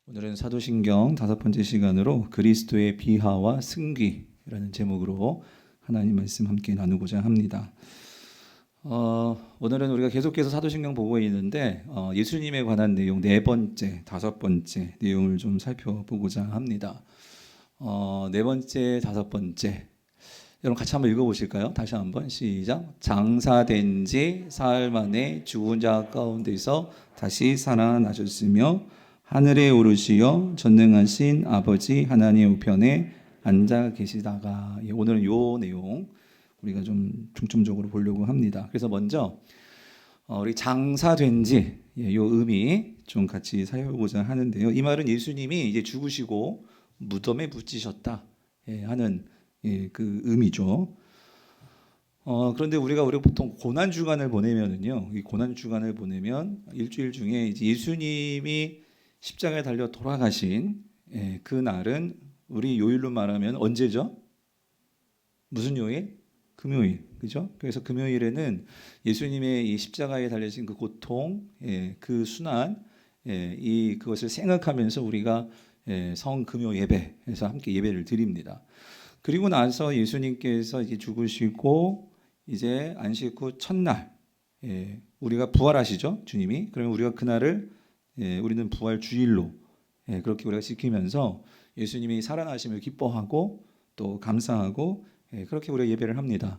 오늘은 사도신경 5번째 시간으로 그리스도의 비하와 승귀라는 제목으로 하나님 말씀 함께 나누고자 합니다. 오늘은 우리가 계속해서 사도신경 보고 있는데 예수님에 관한 내용 4번째, 5번째 내용을 좀 살펴보고자 합니다. 4번째, 5번째 여러분 같이 한번 읽어보실까요? 다시 한번 시작. 장사된 지 사흘 만에 죽은 자 가운데서 다시 살아나셨으며 하늘에 오르시어 전능하신 아버지 하나님의 우편에 앉아 계시다가, 오늘은 요 내용 우리가 좀 중점적으로 보려고 합니다. 그래서 먼저 우리 장사된 지 요 의미 좀 같이 살펴보고자 하는데요. 이 말은 예수님이 이제 죽으시고 무덤에 묻히셨다 하는 그 의미죠. 그런데 우리가 보통 고난 주간을 보내면은요, 이 고난 주간을 보내면 일주일 중에 이제 예수님이 십자가에 달려 돌아가신 그 날은 우리 요일로 말하면 언제죠? 무슨 요일? 금요일, 그죠? 그래서 금요일에는 예수님의 이 십자가에 달리신 그 고통, 그 순환, 그것을 생각하면서 우리가 성금요 예배에서 함께 예배를 드립니다. 그리고 나서 예수님께서 이제 죽으시고 이제 안식 후 첫날, 우리가 부활하시죠, 주님이. 그러면 우리가 그날을 우리는 부활 주일로 그렇게 우리가 지키면서 예수님이 살아나심을 기뻐하고 또 감사하고 그렇게 우리가 예배를 합니다.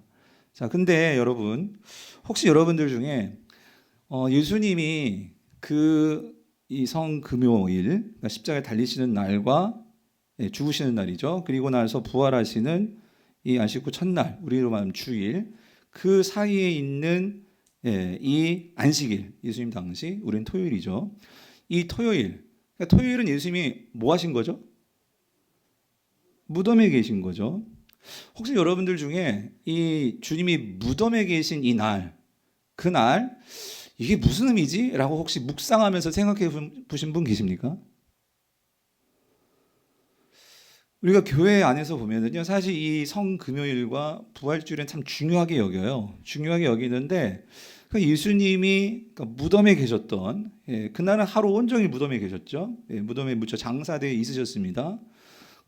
자, 근데 여러분, 혹시 여러분들 중에 예수님이 이 성금요일, 그러니까 십자가에 달리시는 날과 죽으시는 날이죠. 그리고 나서 부활하시는 이 안식 후 첫날, 우리로 말하면 주일, 그 사이에 있는 이 안식일, 예수님 당시 우리는 토요일이죠. 이 토요일, 그러니까 토요일은 예수님이 뭐 하신 거죠? 무덤에 계신 거죠. 혹시 여러분들 중에 이 주님이 무덤에 계신 이 날, 그날 이게 무슨 의미지? 라고 혹시 묵상하면서 생각해 보신 분 계십니까? 우리가 교회 안에서 보면은요, 사실 이 성금요일과 부활주일은 참 중요하게 여겨요. 중요하게 여기는데 예수님이 무덤에 계셨던, 그날은 하루 온종일 무덤에 계셨죠. 무덤에 묻혀 장사되어 있으셨습니다.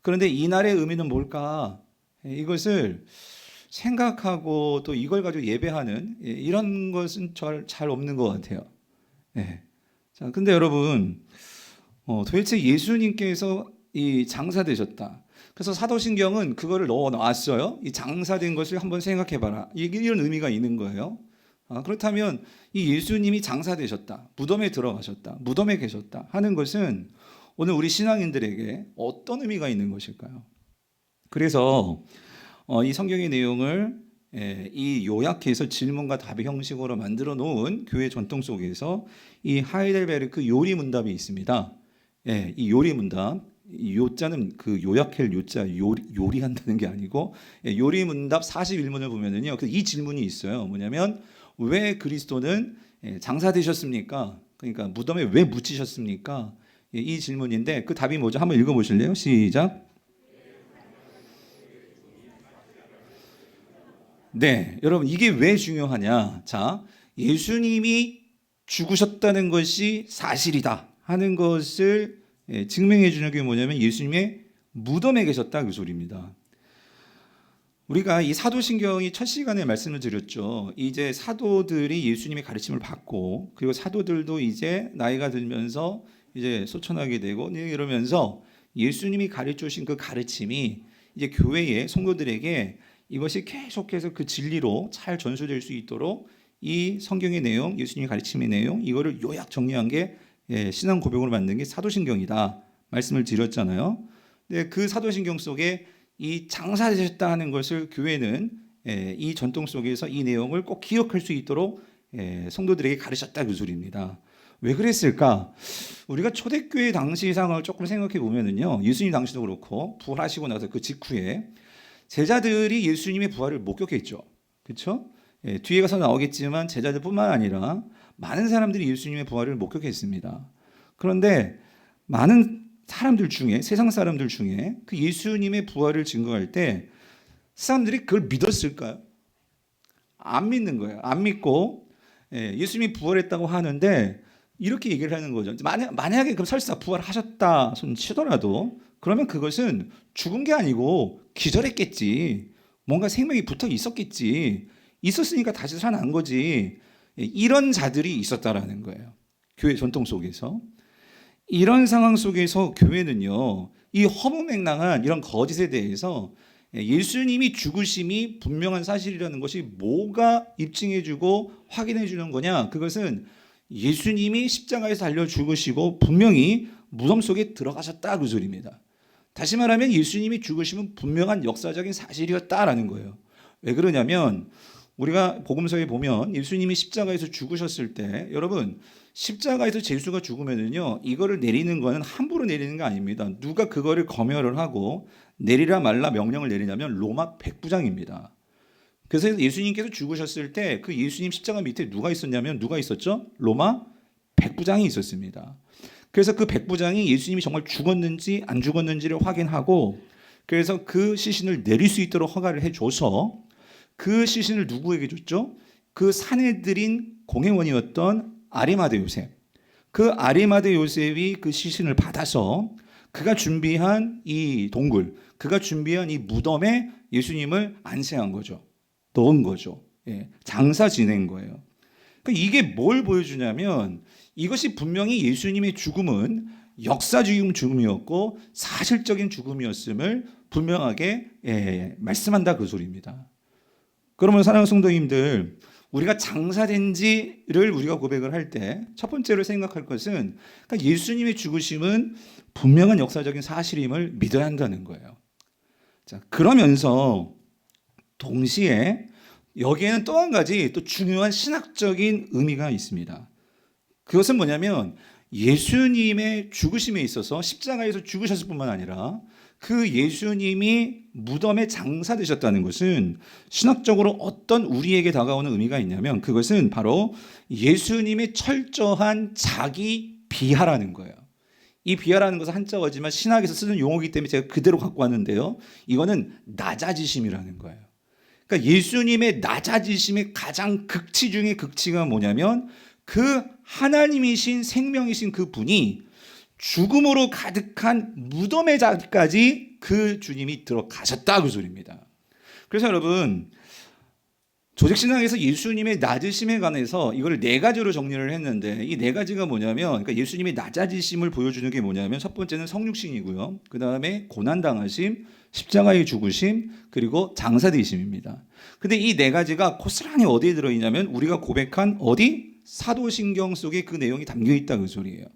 그런데 이날의 의미는 뭘까? 이것을 생각하고 또 이걸 가지고 예배하는 이런 것은 잘 없는 것 같아요. 자, 근데 여러분, 도대체 예수님께서 이 장사되셨다. 그래서 사도신경은 그거를 넣어 놨어요. 이 장사된 것을 한번 생각해봐라. 이런 의미가 있는 거예요. 그렇다면 이 예수님이 장사되셨다, 무덤에 들어가셨다, 무덤에 계셨다 하는 것은 오늘 우리 신앙인들에게 어떤 의미가 있는 것일까요? 그래서 이 성경의 내용을 이 요약해서 질문과 답의 형식으로 만들어 놓은 교회 전통 속에서 이 하이델베르크 요리문답이 있습니다. 이 요리문답, 이 요자는 그 요약할 요자, 요리한다는 게 아니고 요리문답 41문을 보면은요, 이 질문이 있어요. 뭐냐면 왜 그리스도는 장사되셨습니까? 그러니까 무덤에 왜 묻히셨습니까? 이 질문인데 그 답이 뭐죠? 한번 읽어보실래요? 시작. 네, 여러분 이게 왜 중요하냐? 자, 예수님이 죽으셨다는 것이 사실이다 하는 것을 증명해 주는 게 뭐냐면 예수님의 무덤에 계셨다 그 소리입니다. 우리가 이 사도신경이 첫 시간에 말씀을 드렸죠. 이제 사도들이 예수님의 가르침을 받고, 그리고 사도들도 이제 나이가 들면서 이제 소천하게 되고 이러면서 예수님이 가르쳐 주신 그 가르침이 이제 교회의 성도들에게 이것이 계속해서 그 진리로 잘 전수될 수 있도록 이 성경의 내용, 예수님의 가르침의 내용, 이거를 요약 정리한 게 신앙 고백으로 만든 게 사도신경이다 말씀을 드렸잖아요. 근데 그 사도신경 속에 이 장사되셨다 하는 것을 교회는 이 전통 속에서 이 내용을 꼭 기억할 수 있도록 성도들에게 가르쳤다 그 소리입니다. 왜 그랬을까? 우리가 초대교회 당시 상황을 조금 생각해 보면은요, 예수님 당시도 그렇고 부활하시고 나서 그 직후에 제자들이 예수님의 부활을 목격했죠. 그렇죠? 뒤에 가서 나오겠지만 제자들뿐만 아니라 많은 사람들이 예수님의 부활을 목격했습니다. 그런데 많은 사람들 중에, 세상 사람들 중에 그 예수님의 부활을 증거할 때 사람들이 그걸 믿었을까요? 안 믿는 거예요. 안 믿고 예수님이 부활했다고 하는데 이렇게 얘기를 하는 거죠. 만약에 그럼 설사 부활하셨다 손 치더라도 그러면 그것은 죽은 게 아니고 기절했겠지. 뭔가 생명이 붙어 있었겠지. 있었으니까 다시 살아난 거지. 이런 자들이 있었다라는 거예요. 교회 전통 속에서. 이런 상황 속에서 교회는요, 이 허무맹랑한 이런 거짓에 대해서 예수님이 죽으심이 분명한 사실이라는 것이 뭐가 입증해주고 확인해주는 거냐? 그것은 예수님이 십자가에서 달려 죽으시고 분명히 무덤 속에 들어가셨다 그 소리입니다. 다시 말하면 예수님이 죽으심은 분명한 역사적인 사실이었다라는 거예요. 왜 그러냐면 우리가 복음서에 보면 예수님이 십자가에서 죽으셨을 때 여러분 십자가에서 예수가 죽으면은요 이거를 내리는 거는 함부로 내리는 게 아닙니다. 누가 그거를 검열을 하고 내리라 말라 명령을 내리냐면 로마 백부장입니다. 그래서 예수님께서 죽으셨을 때 그 예수님 십자가 밑에 누가 있었냐면 누가 있었죠? 로마 백부장이 있었습니다. 그래서 그 백부장이 예수님이 정말 죽었는지 안 죽었는지를 확인하고 그래서 그 시신을 내릴 수 있도록 허가를 해줘서 그 시신을 누구에게 줬죠? 그 사내들인 공회원이었던 아리마대 요셉. 그 아리마대 요셉이 그 시신을 받아서 그가 준비한 이 동굴, 그가 준비한 이 무덤에 예수님을 안세한 거죠. 넣은 거죠. 예, 장사 지낸 거예요. 그러니까 이게 뭘 보여주냐면 이것이 분명히 예수님의 죽음은 역사적인 죽음이었고 사실적인 죽음이었음을 분명하게 말씀한다 그 소리입니다. 그러면 사랑하는 성도님들, 우리가 장사된 지를 우리가 고백을 할 때 첫 번째로 생각할 것은 그러니까 예수님의 죽으심은 분명한 역사적인 사실임을 믿어야 한다는 거예요. 자, 그러면서 동시에 여기에는 또 한 가지 또 중요한 신학적인 의미가 있습니다. 그것은 뭐냐면 예수님의 죽으심에 있어서 십자가에서 죽으셨을 뿐만 아니라 그 예수님이 무덤에 장사되셨다는 것은 신학적으로 어떤 우리에게 다가오는 의미가 있냐면 그것은 바로 예수님의 철저한 자기 비하라는 거예요. 이 비하라는 것은 한자어지만 신학에서 쓰는 용어이기 때문에 제가 그대로 갖고 왔는데요. 이거는 낮아지심이라는 거예요. 그러니까 예수님의 낮아지심의 가장 극치 중의 극치가 뭐냐면 그 하나님이신 생명이신 그 분이 죽음으로 가득한 무덤의 자리까지 그 주님이 들어가셨다 그 소리입니다. 그래서 여러분 조직신앙에서 예수님의 낮으심에 관해서 이걸 네 가지로 정리를 했는데 이 네 가지가 뭐냐면 그러니까 예수님의 낮아지심을 보여주는 게 뭐냐면 첫 번째는 성육신이고요. 그 다음에 고난당하심, 십자가의 죽으심, 그리고 장사되심입니다. 근데 이 네 가지가 고스란히 어디에 들어있냐면 우리가 고백한 어디? 사도신경 속에 그 내용이 담겨있다 그 소리예요.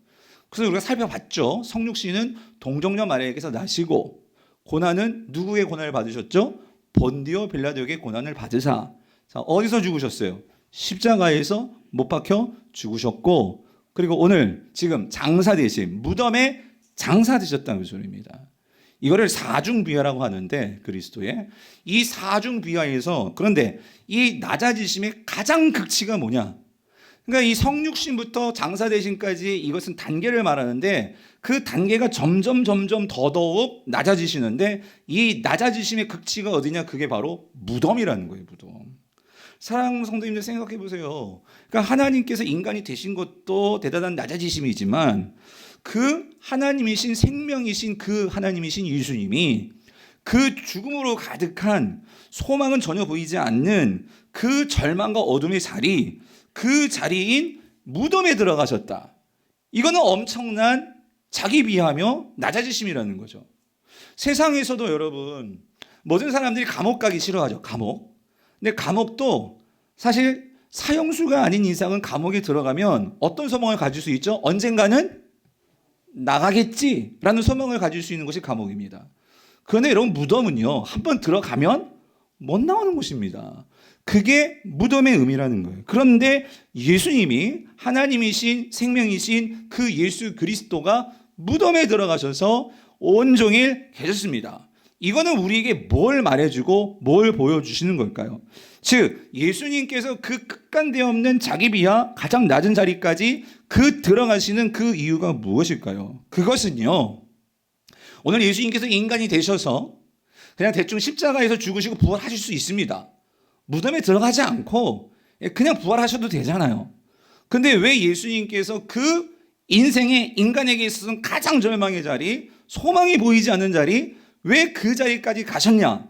그래서 우리가 살펴봤죠. 성육신은 동정녀 마리아에게서 나시고 고난은 누구의 고난을 받으셨죠? 본디오 빌라도에게 고난을 받으사. 자, 어디서 죽으셨어요? 십자가에서 못 박혀 죽으셨고 그리고 오늘 지금 장사되심 무덤에 장사되셨다는 소리입니다. 이거를 사중비하라고 하는데 그리스도의 이 사중비하에서 그런데 이 낮아지심의 가장 극치가 뭐냐? 그러니까 이 성육신부터 장사되심까지 이것은 단계를 말하는데 그 단계가 점점 더더욱 낮아지시는데 이 낮아지심의 극치가 어디냐? 그게 바로 무덤이라는 거예요. 무덤. 사랑하는 성도님들 생각해 보세요. 그러니까 하나님께서 인간이 되신 것도 대단한 낮아지심이지만 그 하나님이신 생명이신 그 하나님이신 예수님이 그 죽음으로 가득한 소망은 전혀 보이지 않는 그 절망과 어둠의 자리 그 자리인 무덤에 들어가셨다. 이거는 엄청난 자기 비하며 낮아지심이라는 거죠. 세상에서도 여러분 모든 사람들이 감옥 가기 싫어하죠. 감옥. 근데 감옥도 사실 사형수가 아닌 이상은 감옥에 들어가면 어떤 소망을 가질 수 있죠? 언젠가는 나가겠지라는 소망을 가질 수 있는 것이 감옥입니다. 그런데 여러분 무덤은요. 한번 들어가면 못 나오는 곳입니다. 그게 무덤의 의미라는 거예요. 그런데 예수님이 하나님이신 생명이신 그 예수 그리스도가 무덤에 들어가셔서 온종일 계셨습니다. 이거는 우리에게 뭘 말해주고 뭘 보여주시는 걸까요? 즉 예수님께서 그 끝간데 없는 자기 비하 가장 낮은 자리까지 그 들어가시는 그 이유가 무엇일까요? 그것은요 오늘 예수님께서 인간이 되셔서 그냥 대충 십자가에서 죽으시고 부활하실 수 있습니다. 무덤에 들어가지 않고 그냥 부활하셔도 되잖아요. 근데 왜 예수님께서 그 인생의 인간에게 있어서는 가장 절망의 자리, 소망이 보이지 않는 자리, 왜 그 자리까지 가셨냐?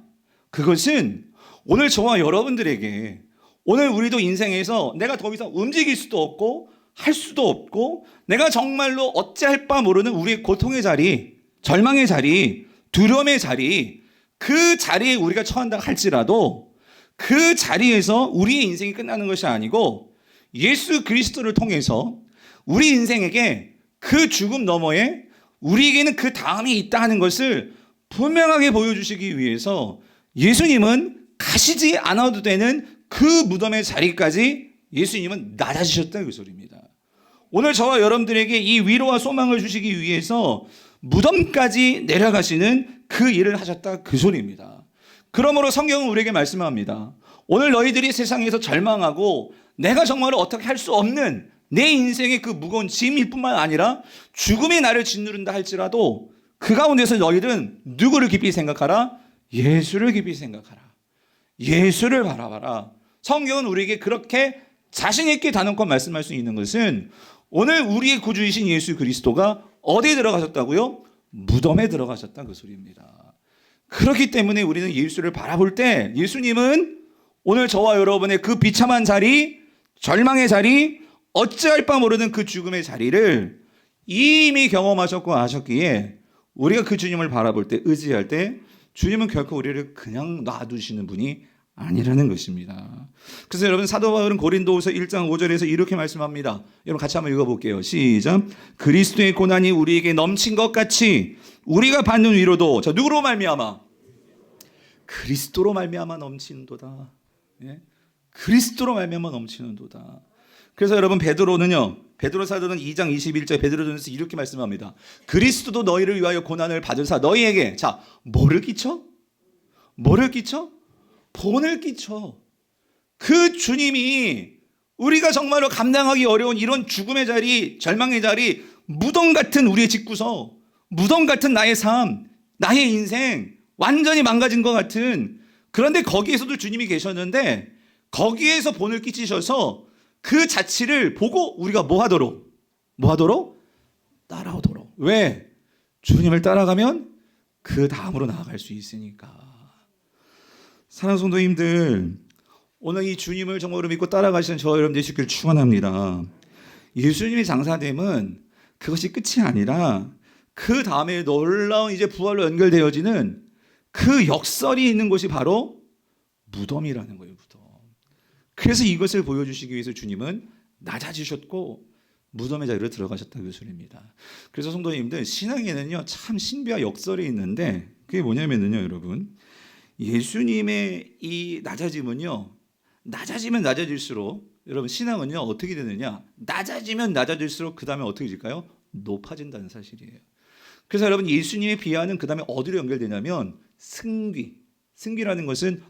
그것은 오늘 저와 여러분들에게, 오늘 우리도 인생에서 내가 더 이상 움직일 수도 없고 할 수도 없고 내가 정말로 어찌할 바 모르는 우리의 고통의 자리, 절망의 자리, 두려움의 자리, 그 자리에 우리가 처한다 할지라도 그 자리에서 우리의 인생이 끝나는 것이 아니고 예수 그리스도를 통해서 우리 인생에게 그 죽음 너머에 우리에게는 그 다음이 있다 하는 것을 분명하게 보여주시기 위해서 예수님은 가시지 않아도 되는 그 무덤의 자리까지 예수님은 낮아지셨다 그 소리입니다. 오늘 저와 여러분들에게 이 위로와 소망을 주시기 위해서 무덤까지 내려가시는 그 일을 하셨다 그 소리입니다. 그러므로 성경은 우리에게 말씀합니다. 오늘 너희들이 세상에서 절망하고 내가 정말 어떻게 할 수 없는 내 인생의 그 무거운 짐일 뿐만 아니라 죽음이 나를 짓누른다 할지라도 그 가운데서 너희들은 누구를 깊이 생각하라? 예수를 깊이 생각하라. 예수를 바라봐라. 성경은 우리에게 그렇게 자신 있게 단언컨 말씀할 수 있는 것은 오늘 우리의 구주이신 예수 그리스도가 어디에 들어가셨다고요? 무덤에 들어가셨다 그 소리입니다. 그렇기 때문에 우리는 예수를 바라볼 때 예수님은 오늘 저와 여러분의 그 비참한 자리, 절망의 자리, 어찌할 바 모르는 그 죽음의 자리를 이미 경험하셨고 아셨기에 우리가 그 주님을 바라볼 때, 의지할 때 주님은 결코 우리를 그냥 놔두시는 분이 아니라는 것입니다. 그래서 여러분 사도 바울은 고린도후서 1장 5절에서 이렇게 말씀합니다. 여러분 같이 한번 읽어볼게요. 시작. 그리스도의 고난이 우리에게 넘친 것 같이 우리가 받는 위로도 자 누구로 말미암아? 그리스도로 말미암아 넘치는도다. 예? 그리스도로 말미암아 넘치는도다. 그래서 여러분 베드로는요. 베드로 사도는 2장 21절 베드로전서 이렇게 말씀합니다. 그리스도도 너희를 위하여 고난을 받으사 너희에게 자 뭐를 끼쳐? 뭐를 끼쳐? 본을 끼쳐. 그 주님이 우리가 정말로 감당하기 어려운 이런 죽음의 자리, 절망의 자리, 무덤 같은 우리의 집구석, 무덤 같은 나의 삶, 나의 인생 완전히 망가진 것 같은 그런데 거기에서도 주님이 계셨는데 거기에서 본을 끼치셔서 그 자취를 보고 우리가 뭐 하도록? 따라오도록. 왜? 주님을 따라가면 그 다음으로 나아갈 수 있으니까. 사랑하는 성도님들, 오늘 이 주님을 정말로 믿고 따라가시는 저 여러분 되시길 축원합니다. 예수님의 장사됨은 그것이 끝이 아니라 그 다음에 놀라운 이제 부활로 연결되어지는 그 역설이 있는 곳이 바로 무덤이라는 거예요. 무덤. 그래서 이것을 보여주시기 위해서 주님은 낮아지셨고 무덤의 자리로 들어가셨다 그 소리입니다. 그래서 성도님들 신앙에는요 참 신비와 역설이 있는데 그게 뭐냐면요 여러분 예수님의 이 낮아짐은요 낮아지면 낮아질수록 여러분 신앙은요 어떻게 되느냐 낮아지면 낮아질수록 그 다음에 어떻게 될까요? 높아진다는 사실이에요. 그래서 여러분 예수님의 비하는 그 다음에 어디로 연결되냐면 승기라는 것은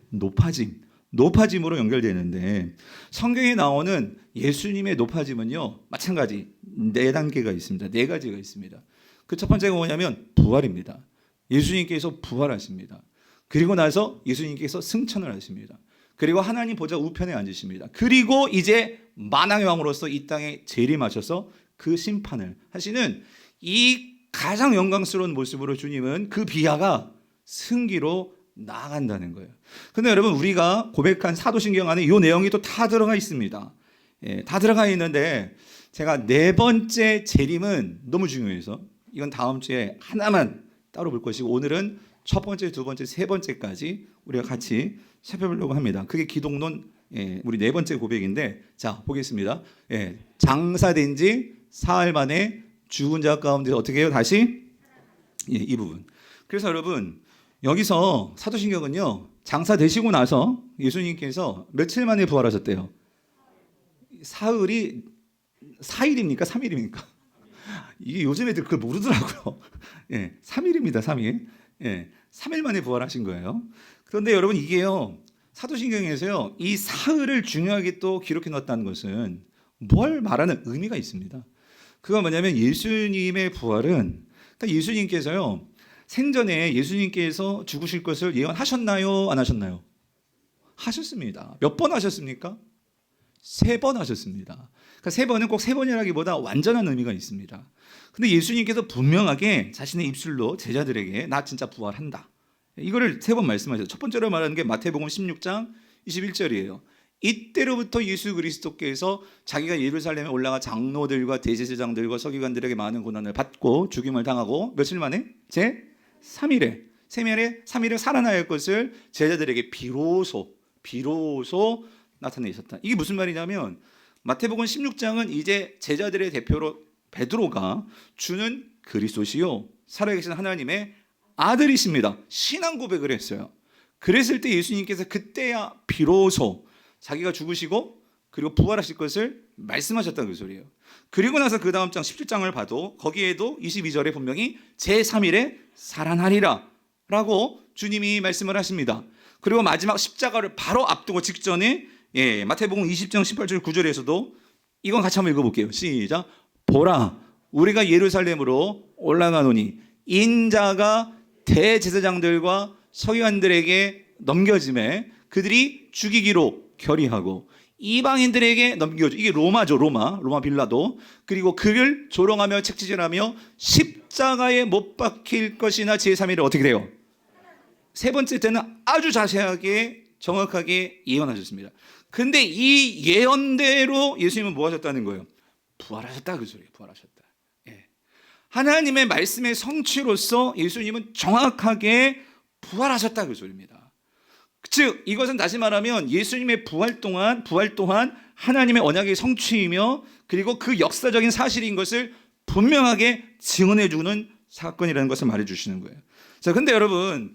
높아짐으로 연결되는데 성경에 나오는 예수님의 높아짐은요 마찬가지 4단계가 있습니다. 4가지가 있습니다. 그 첫 번째가 뭐냐면 부활입니다. 예수님께서 부활하십니다. 그리고 나서 예수님께서 승천을 하십니다. 그리고 하나님 보좌 우편에 앉으십니다. 그리고 이제 만왕의 왕으로서 이 땅에 재림하셔서 그 심판을 하시는 이 가장 영광스러운 모습으로 주님은 그 비하가 승기로 나아간다는 거예요. 근데 여러분 우리가 고백한 사도신경 안에 이 내용이 또 다 들어가 있습니다. 예, 다 들어가 있는데 제가 4번째 재림은 너무 중요해서 이건 다음 주에 하나만 따로 볼 것이고 오늘은 첫 번째, 두 번째, 세 번째까지 우리가 같이 살펴보려고 합니다. 그게 기독론 우리 4번째 고백인데 자 보겠습니다. 장사된 지 사흘 만에 죽은 자 가운데 어떻게 해요? 다시 이 부분. 그래서 여러분 여기서 사도신경은요 장사되시고 나서 예수님께서 며칠 만에 부활하셨대요? 사흘이 4일입니까? 3일입니까? 이게 요즘 애들 그걸 모르더라고요. 3일입니다. 3일. 3일 만에 부활하신 거예요. 그런데 여러분 이게요 사도신경에서요 이 사흘을 중요하게 또 기록해 놨다는 것은 뭘 말하는 의미가 있습니다. 그건 뭐냐면 예수님의 부활은 그러니까 예수님께서요 생전에 예수님께서 죽으실 것을 예언하셨나요? 안 하셨나요? 하셨습니다. 몇 번 하셨습니까? 3번 하셨습니다. 그러니까 3번은 꼭 3번이라기보다 완전한 의미가 있습니다. 근데 예수님께서 분명하게 자신의 입술로 제자들에게 나 진짜 부활한다, 이거를 3번 말씀하셨어요. 첫 번째로 말하는 게 마태복음 16장 21절이에요. 이때로부터 예수 그리스도께서 자기가 예루살렘에 올라가 장로들과 대제사장들과 서기관들에게 많은 고난을 받고 죽임을 당하고 며칠 만에 제 3일에 살아날 것을 제자들에게 비로소 나타내셨다. 이게 무슨 말이냐면 마태복음 16장은 이제 제자들의 대표로 베드로가 주는 그리스도시요 살아계신 하나님의 아들이십니다, 신앙 고백을 했어요. 그랬을 때 예수님께서 그때야 비로소 자기가 죽으시고 그리고 부활하실 것을 말씀하셨다는 그 소리예요. 그리고 나서 그 다음 장 17장을 봐도 거기에도 22절에 분명히 제3일에 살아나리라 라고 주님이 말씀을 하십니다. 그리고 마지막 십자가를 바로 앞두고 직전에 마태복음 20장 18절 9절에서도 이건 같이 한번 읽어볼게요. 시작. 보라, 우리가 예루살렘으로 올라가노니 인자가 대제사장들과 서기관들에게 넘겨짐에 그들이 죽이기로 결의하고 이방인들에게 넘겨줘. 이게 로마죠. 로마 빌라도. 그리고 그를 조롱하며 책지질하며 십자가에 못 박힐 것이나 제3일에 어떻게 돼요? 세 번째 때는 아주 자세하게 정확하게 예언하셨습니다. 근데 이 예언대로 예수님은 뭐 하셨다는 거예요? 부활하셨다, 그 소리예요. 부활하셨다. 하나님의 말씀의 성취로서 예수님은 정확하게 부활하셨다, 그 소리입니다. 즉 이것은 다시 말하면 예수님의 부활 또한 하나님의 언약의 성취이며 그리고 그 역사적인 사실인 것을 분명하게 증언해 주는 사건이라는 것을 말해 주시는 거예요. 자, 근데 여러분,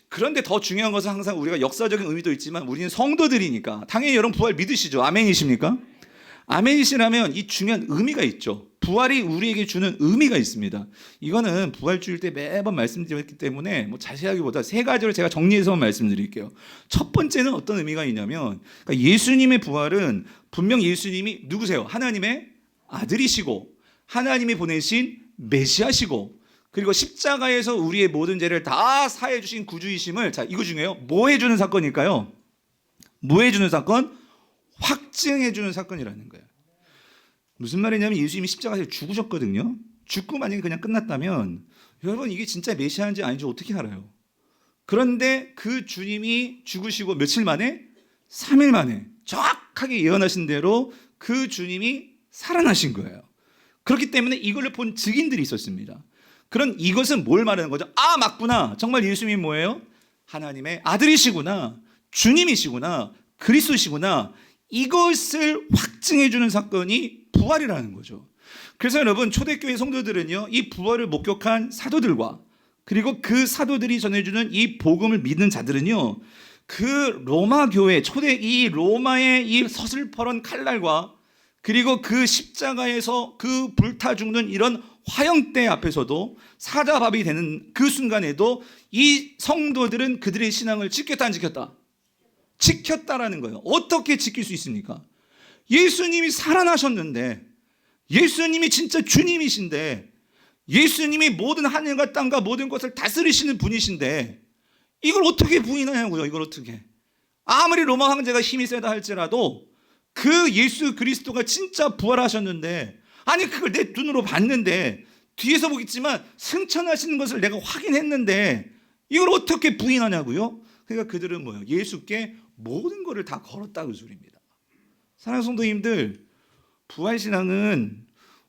그런데 더 중요한 것은 항상 우리가 역사적인 의미도 있지만 우리는 성도들이니까 당연히 여러분 부활 믿으시죠? 아멘이십니까? 아멘이시라면 이 중요한 의미가 있죠. 부활이 우리에게 주는 의미가 있습니다. 이거는 부활주일 때 매번 말씀드렸기 때문에 뭐 자세하기보다 3가지를 제가 정리해서 말씀드릴게요. 첫 번째는 어떤 의미가 있냐면 그러니까 예수님의 부활은 분명 예수님이 누구세요? 하나님의 아들이시고 하나님이 보내신 메시아시고 그리고 십자가에서 우리의 모든 죄를 다 사해 주신 구주이심을, 자, 이거 중에요. 뭐 해주는 사건일까요? 뭐 해주는 사건? 확증해 주는 사건이라는 거예요. 무슨 말이냐면 예수님이 십자가에서 죽으셨거든요. 죽고 만약에 그냥 끝났다면 여러분 이게 진짜 메시아인지 아닌지 어떻게 알아요? 그런데 그 주님이 죽으시고 며칠 만에? 3일 만에 정확하게 예언하신 대로 그 주님이 살아나신 거예요. 그렇기 때문에 이걸 본 증인들이 있었습니다. 그런 이것은 뭘 말하는 거죠? 아, 맞구나. 정말 예수님이 뭐예요? 하나님의 아들이시구나. 주님이시구나. 그리스도시구나. 이것을 확증해 주는 사건이 부활이라는 거죠. 그래서 여러분 초대교회 성도들은요, 이 부활을 목격한 사도들과 그리고 그 사도들이 전해주는 이 복음을 믿는 자들은요, 그 로마 교회 이 로마의 이 서슬퍼런 칼날과 그리고 그 십자가에서 그 불타 죽는 이런 화형대 앞에서도 사자밥이 되는 그 순간에도 이 성도들은 그들의 신앙을 지켰다 안 지켰다? 지켰다라는 거예요. 어떻게 지킬 수 있습니까? 예수님이 살아나셨는데, 예수님이 진짜 주님이신데, 예수님이 모든 하늘과 땅과 모든 것을 다스리시는 분이신데 이걸 어떻게 부인하냐고요. 이걸 어떻게. 아무리 로마 황제가 힘이 세다 할지라도 그 예수 그리스도가 진짜 부활하셨는데, 아니 그걸 내 눈으로 봤는데, 뒤에서 보겠지만 승천하시는 것을 내가 확인했는데 이걸 어떻게 부인하냐고요. 그러니까 그들은 뭐예요? 예수께 모든 것을 다 걸었다, 그 소리입니다. 사랑하는 성도님들, 부활신앙은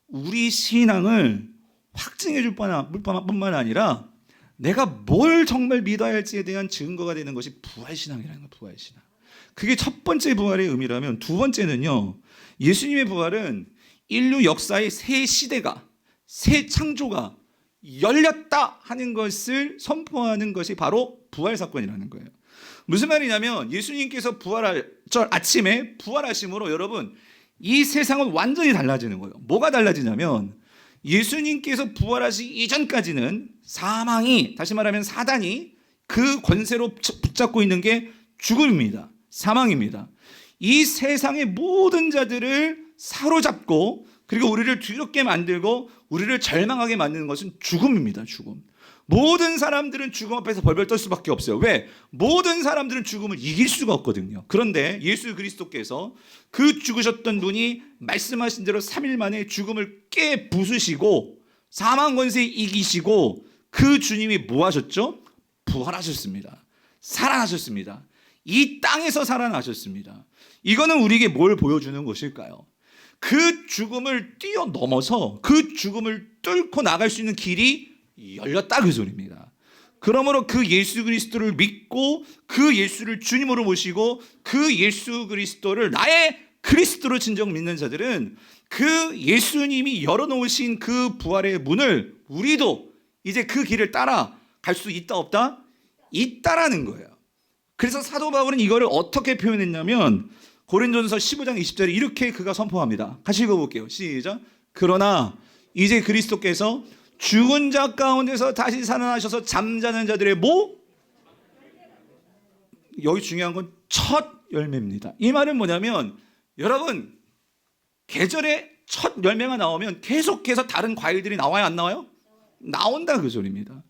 우리 신앙을 확증해 줄 뿐만 아니라 내가 뭘 정말 믿어야 할지에 대한 증거가 되는 것이 부활신앙이라는 거예요. 부활신앙. 그게 첫 번째 부활의 의미라면, 두 번째는요, 예수님의 부활은 인류 역사의 새 시대가, 새 창조가 열렸다 하는 것을 선포하는 것이 바로 부활 사건이라는 거예요. 무슨 말이냐면 예수님께서 아침에 부활하심으로 여러분 이 세상은 완전히 달라지는 거예요. 뭐가 달라지냐면 예수님께서 부활하시기 이전까지는 사망이, 다시 말하면 사단이 그 권세로 붙잡고 있는 게 죽음입니다. 사망입니다. 이 세상의 모든 자들을 사로잡고 그리고 우리를 두렵게 만들고 우리를 절망하게 만드는 것은 죽음입니다. 죽음. 모든 사람들은 죽음 앞에서 벌벌 떨 수밖에 없어요. 왜? 모든 사람들은 죽음을 이길 수가 없거든요. 그런데 예수 그리스도께서 그 죽으셨던 분이 말씀하신 대로 3일 만에 죽음을 깨 부수시고 사망 권세 이기시고 그 주님이 뭐 하셨죠? 부활하셨습니다. 살아나셨습니다. 이 땅에서 살아나셨습니다. 이거는 우리에게 뭘 보여주는 것일까요? 그 죽음을 뛰어넘어서 그 죽음을 뚫고 나갈 수 있는 길이 열렸다 그 소리입니다. 그러므로 그 예수 그리스도를 믿고 그 예수를 주님으로 모시고 그 예수 그리스도를 나의 그리스도로 진정 믿는 자들은 그 예수님이 열어놓으신 그 부활의 문을 우리도 이제 그 길을 따라 갈 수 있다 없다? 있다라는 거예요. 그래서 사도 바울은 이거를 어떻게 표현했냐면 고린도전서 15장 20절에 이렇게 그가 선포합니다. 같이 읽어볼게요. 시작. 그러나 이제 그리스도께서 죽은 자 가운데서 다시 살아나셔서 잠자는 자들의 여기 중요한 건 첫 열매입니다. 이 말은 뭐냐면 여러분 계절에 첫 열매가 나오면 계속해서 다른 과일들이 나와요 안 나와요? 나온다 그 소리입니다.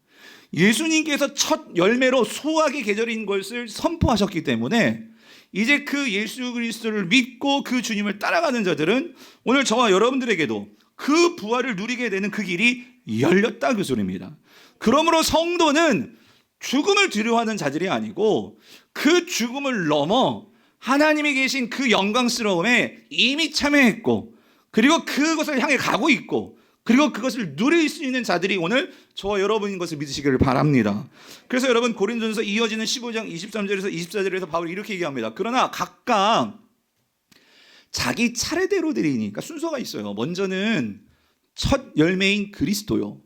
예수님께서 첫 열매로 수확의 계절인 것을 선포하셨기 때문에 이제 그 예수 그리스도를 믿고 그 주님을 따라가는 자들은 오늘 저와 여러분들에게도 그 부활을 누리게 되는 그 길이 열렸다 그 소리입니다. 그러므로 성도는 죽음을 두려워하는 자들이 아니고 그 죽음을 넘어 하나님이 계신 그 영광스러움에 이미 참여했고 그리고 그것을 향해 가고 있고 그리고 그것을 누릴 수 있는 자들이 오늘 저와 여러분인 것을 믿으시기를 바랍니다. 그래서 여러분 고린도전서 이어지는 15장 23절에서 24절에서 바울이 이렇게 얘기합니다. 그러나 각각 자기 차례대로 드리니까 순서가 있어요. 먼저는 첫 열매인 그리스도요.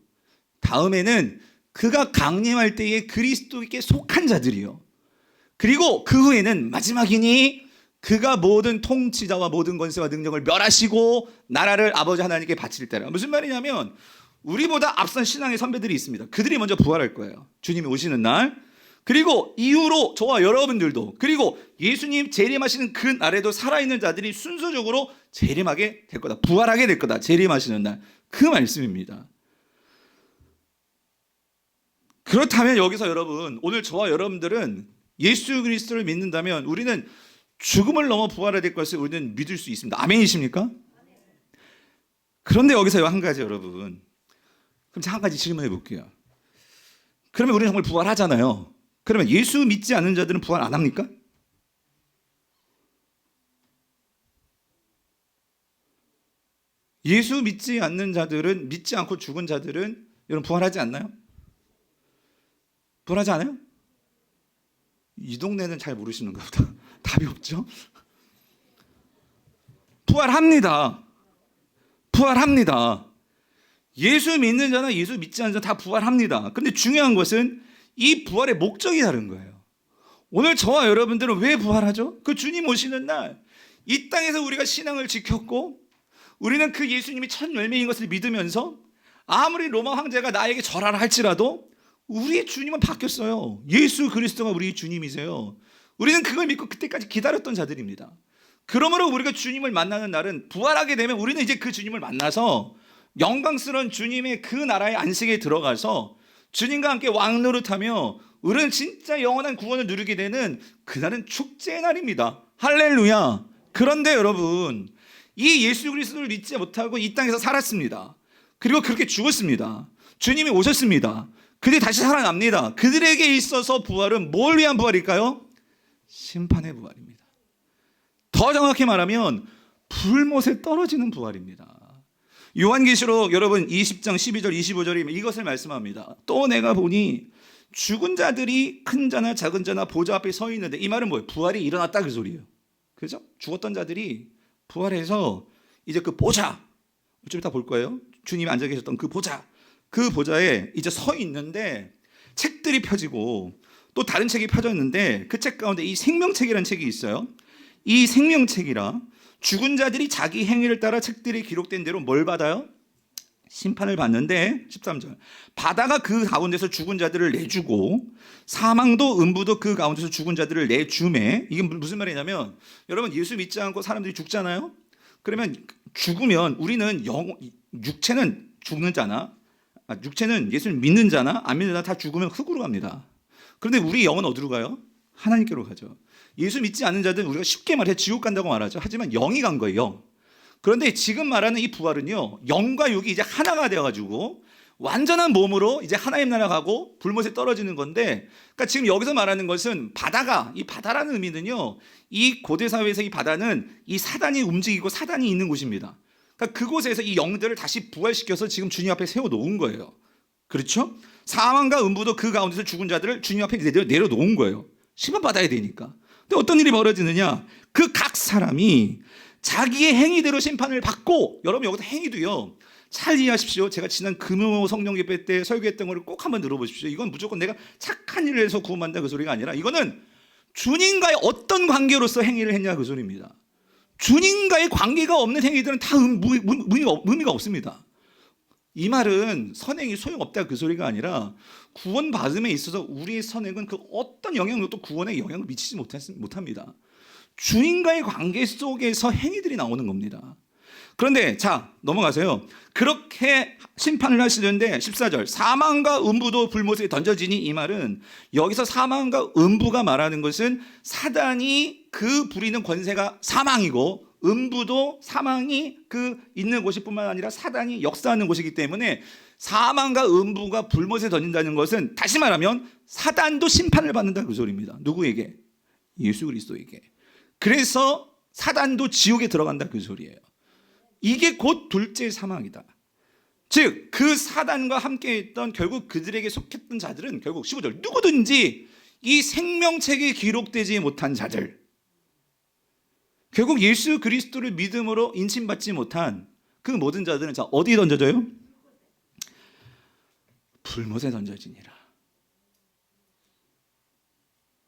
다음에는 그가 강림할 때에 그리스도께 속한 자들이요. 그리고 그 후에는 마지막이니 그가 모든 통치자와 모든 권세와 능력을 멸하시고 나라를 아버지 하나님께 바칠 때라. 무슨 말이냐면 우리보다 앞선 신앙의 선배들이 있습니다. 그들이 먼저 부활할 거예요. 주님이 오시는 날. 그리고 이후로 저와 여러분들도 그리고 예수님 재림하시는 그 날에도 살아있는 자들이 순서적으로 재림하게 될 거다. 부활하게 될 거다. 재림하시는 날. 그 말씀입니다. 그렇다면 여기서 여러분 오늘 저와 여러분들은 예수 그리스도를 믿는다면 우리는 죽음을 넘어 부활해야 될 것을 우리는 믿을 수 있습니다. 아멘이십니까? 그런데 여기서 한 가지 여러분 그럼 한 가지 질문해 볼게요. 그러면 우리는 정말 부활하잖아요. 그러면 예수 믿지 않는 자들은 부활 안 합니까? 예수 믿지 않는 자들은 믿지 않고 죽은 자들은 여러분 부활하지 않나요? 부활하지 않아요? 이 동네는 잘 모르시는가 보다. 답이 없죠? 부활합니다. 부활합니다. 예수 믿는 자나 예수 믿지 않는 자 다 부활합니다. 그런데 중요한 것은 이 부활의 목적이 다른 거예요. 오늘 저와 여러분들은 왜 부활하죠? 그 주님 오시는 날 이 땅에서 우리가 신앙을 지켰고 우리는 그 예수님이 첫 열매인 것을 믿으면서 아무리 로마 황제가 나에게 절하라 할지라도 우리의 주님은 바뀌었어요. 예수 그리스도가 우리의 주님이세요. 우리는 그걸 믿고 그때까지 기다렸던 자들입니다. 그러므로 우리가 주님을 만나는 날은 부활하게 되면 우리는 이제 그 주님을 만나서 영광스러운 주님의 그 나라의 안식에 들어가서 주님과 함께 왕노릇하며 우리는 진짜 영원한 구원을 누리게 되는 그날은 축제의 날입니다. 할렐루야. 그런데 여러분 이 예수 그리스도를 믿지 못하고 이 땅에서 살았습니다. 그리고 그렇게 죽었습니다. 주님이 오셨습니다. 그들이 다시 살아납니다. 그들에게 있어서 부활은 뭘 위한 부활일까요? 심판의 부활입니다. 더 정확히 말하면 불못에 떨어지는 부활입니다. 요한계시록 여러분 20장 12절 25절에 이것을 말씀합니다. 또 내가 보니 죽은 자들이 큰 자나 작은 자나 보좌 앞에 서 있는데 이 말은 뭐예요? 부활이 일어났다 그 소리예요. 그죠? 죽었던 자들이 부활해서 이제 그 보좌 좀 이따 볼 거예요. 주님이 앉아 계셨던 그 보좌 그 보좌에 이제 서 있는데 책들이 펴지고 또 다른 책이 펴져 있는데 그 책 가운데 이 생명책이라는 책이 있어요. 이 생명책이라 죽은 자들이 자기 행위를 따라 책들이 기록된 대로 뭘 받아요? 심판을 받는데 13절 바다가 그 가운데서 죽은 자들을 내주고 사망도 음부도 그 가운데서 죽은 자들을 내주매 이게 무슨 말이냐면 여러분 예수 믿지 않고 사람들이 죽잖아요. 그러면 죽으면 우리는 육체는 죽는 자나 육체는 예수를 믿는 자나 안 믿는 자나 다 죽으면 흙으로 갑니다. 그런데 우리 영은 어디로 가요? 하나님께로 가죠. 예수 믿지 않는 자들은 우리가 쉽게 말해 지옥 간다고 말하죠. 하지만 영이 간 거예요. 영. 그런데 지금 말하는 이 부활은요, 영과 육이 이제 하나가 되어가지고 완전한 몸으로 이제 하나님 나라 가고 불못에 떨어지는 건데, 그러니까 지금 여기서 말하는 것은 이 바다라는 의미는요, 이 고대 사회에서 이 바다는 이 사단이 움직이고 사단이 있는 곳입니다. 그러니까 그곳에서 이 영들을 다시 부활시켜서 지금 주님 앞에 세워 놓은 거예요. 그렇죠? 사망과 음부도 그 가운데서 죽은 자들을 주님 앞에 내려 놓은 거예요. 심판받아야 되니까. 근데 어떤 일이 벌어지느냐? 그 각 사람이 자기의 행위대로 심판을 받고, 여러분 여기서 행위도요, 잘 이해하십시오. 제가 지난 금요 성령 예배 때 설교했던 걸 꼭 한번 들어보십시오. 이건 무조건 내가 착한 일을 해서 구원받는다 그 소리가 아니라, 이거는 주님과의 어떤 관계로서 행위를 했냐 그 소리입니다. 주님과의 관계가 없는 행위들은 다 의미가 없습니다. 이 말은 선행이 소용없다 그 소리가 아니라, 구원받음에 있어서 우리의 선행은 그 어떤 영향력도 구원에 영향을 미치지 못합니다. 주님과의 관계 속에서 행위들이 나오는 겁니다. 그런데 자, 넘어가세요. 그렇게 심판을 하시는데 14절, 사망과 음부도 불못에 던져지니, 이 말은 여기서 사망과 음부가 말하는 것은 사단이 그 부리는 권세가 사망이고, 음부도 사망이 그 있는 곳이뿐만 아니라 사단이 역사하는 곳이기 때문에 사망과 음부가 불못에 던진다는 것은, 다시 말하면 사단도 심판을 받는다 그 소리입니다. 누구에게? 예수 그리스도에게. 그래서 사단도 지옥에 들어간다 그 소리예요. 이게 곧 둘째 사망이다. 즉 그 사단과 함께 있던, 결국 그들에게 속했던 자들은 결국 15절, 누구든지 이 생명책에 기록되지 못한 자들, 결국 예수 그리스도를 믿음으로 인침받지 못한 그 모든 자들은 자, 어디에 던져져요? 불못에 던져지니라.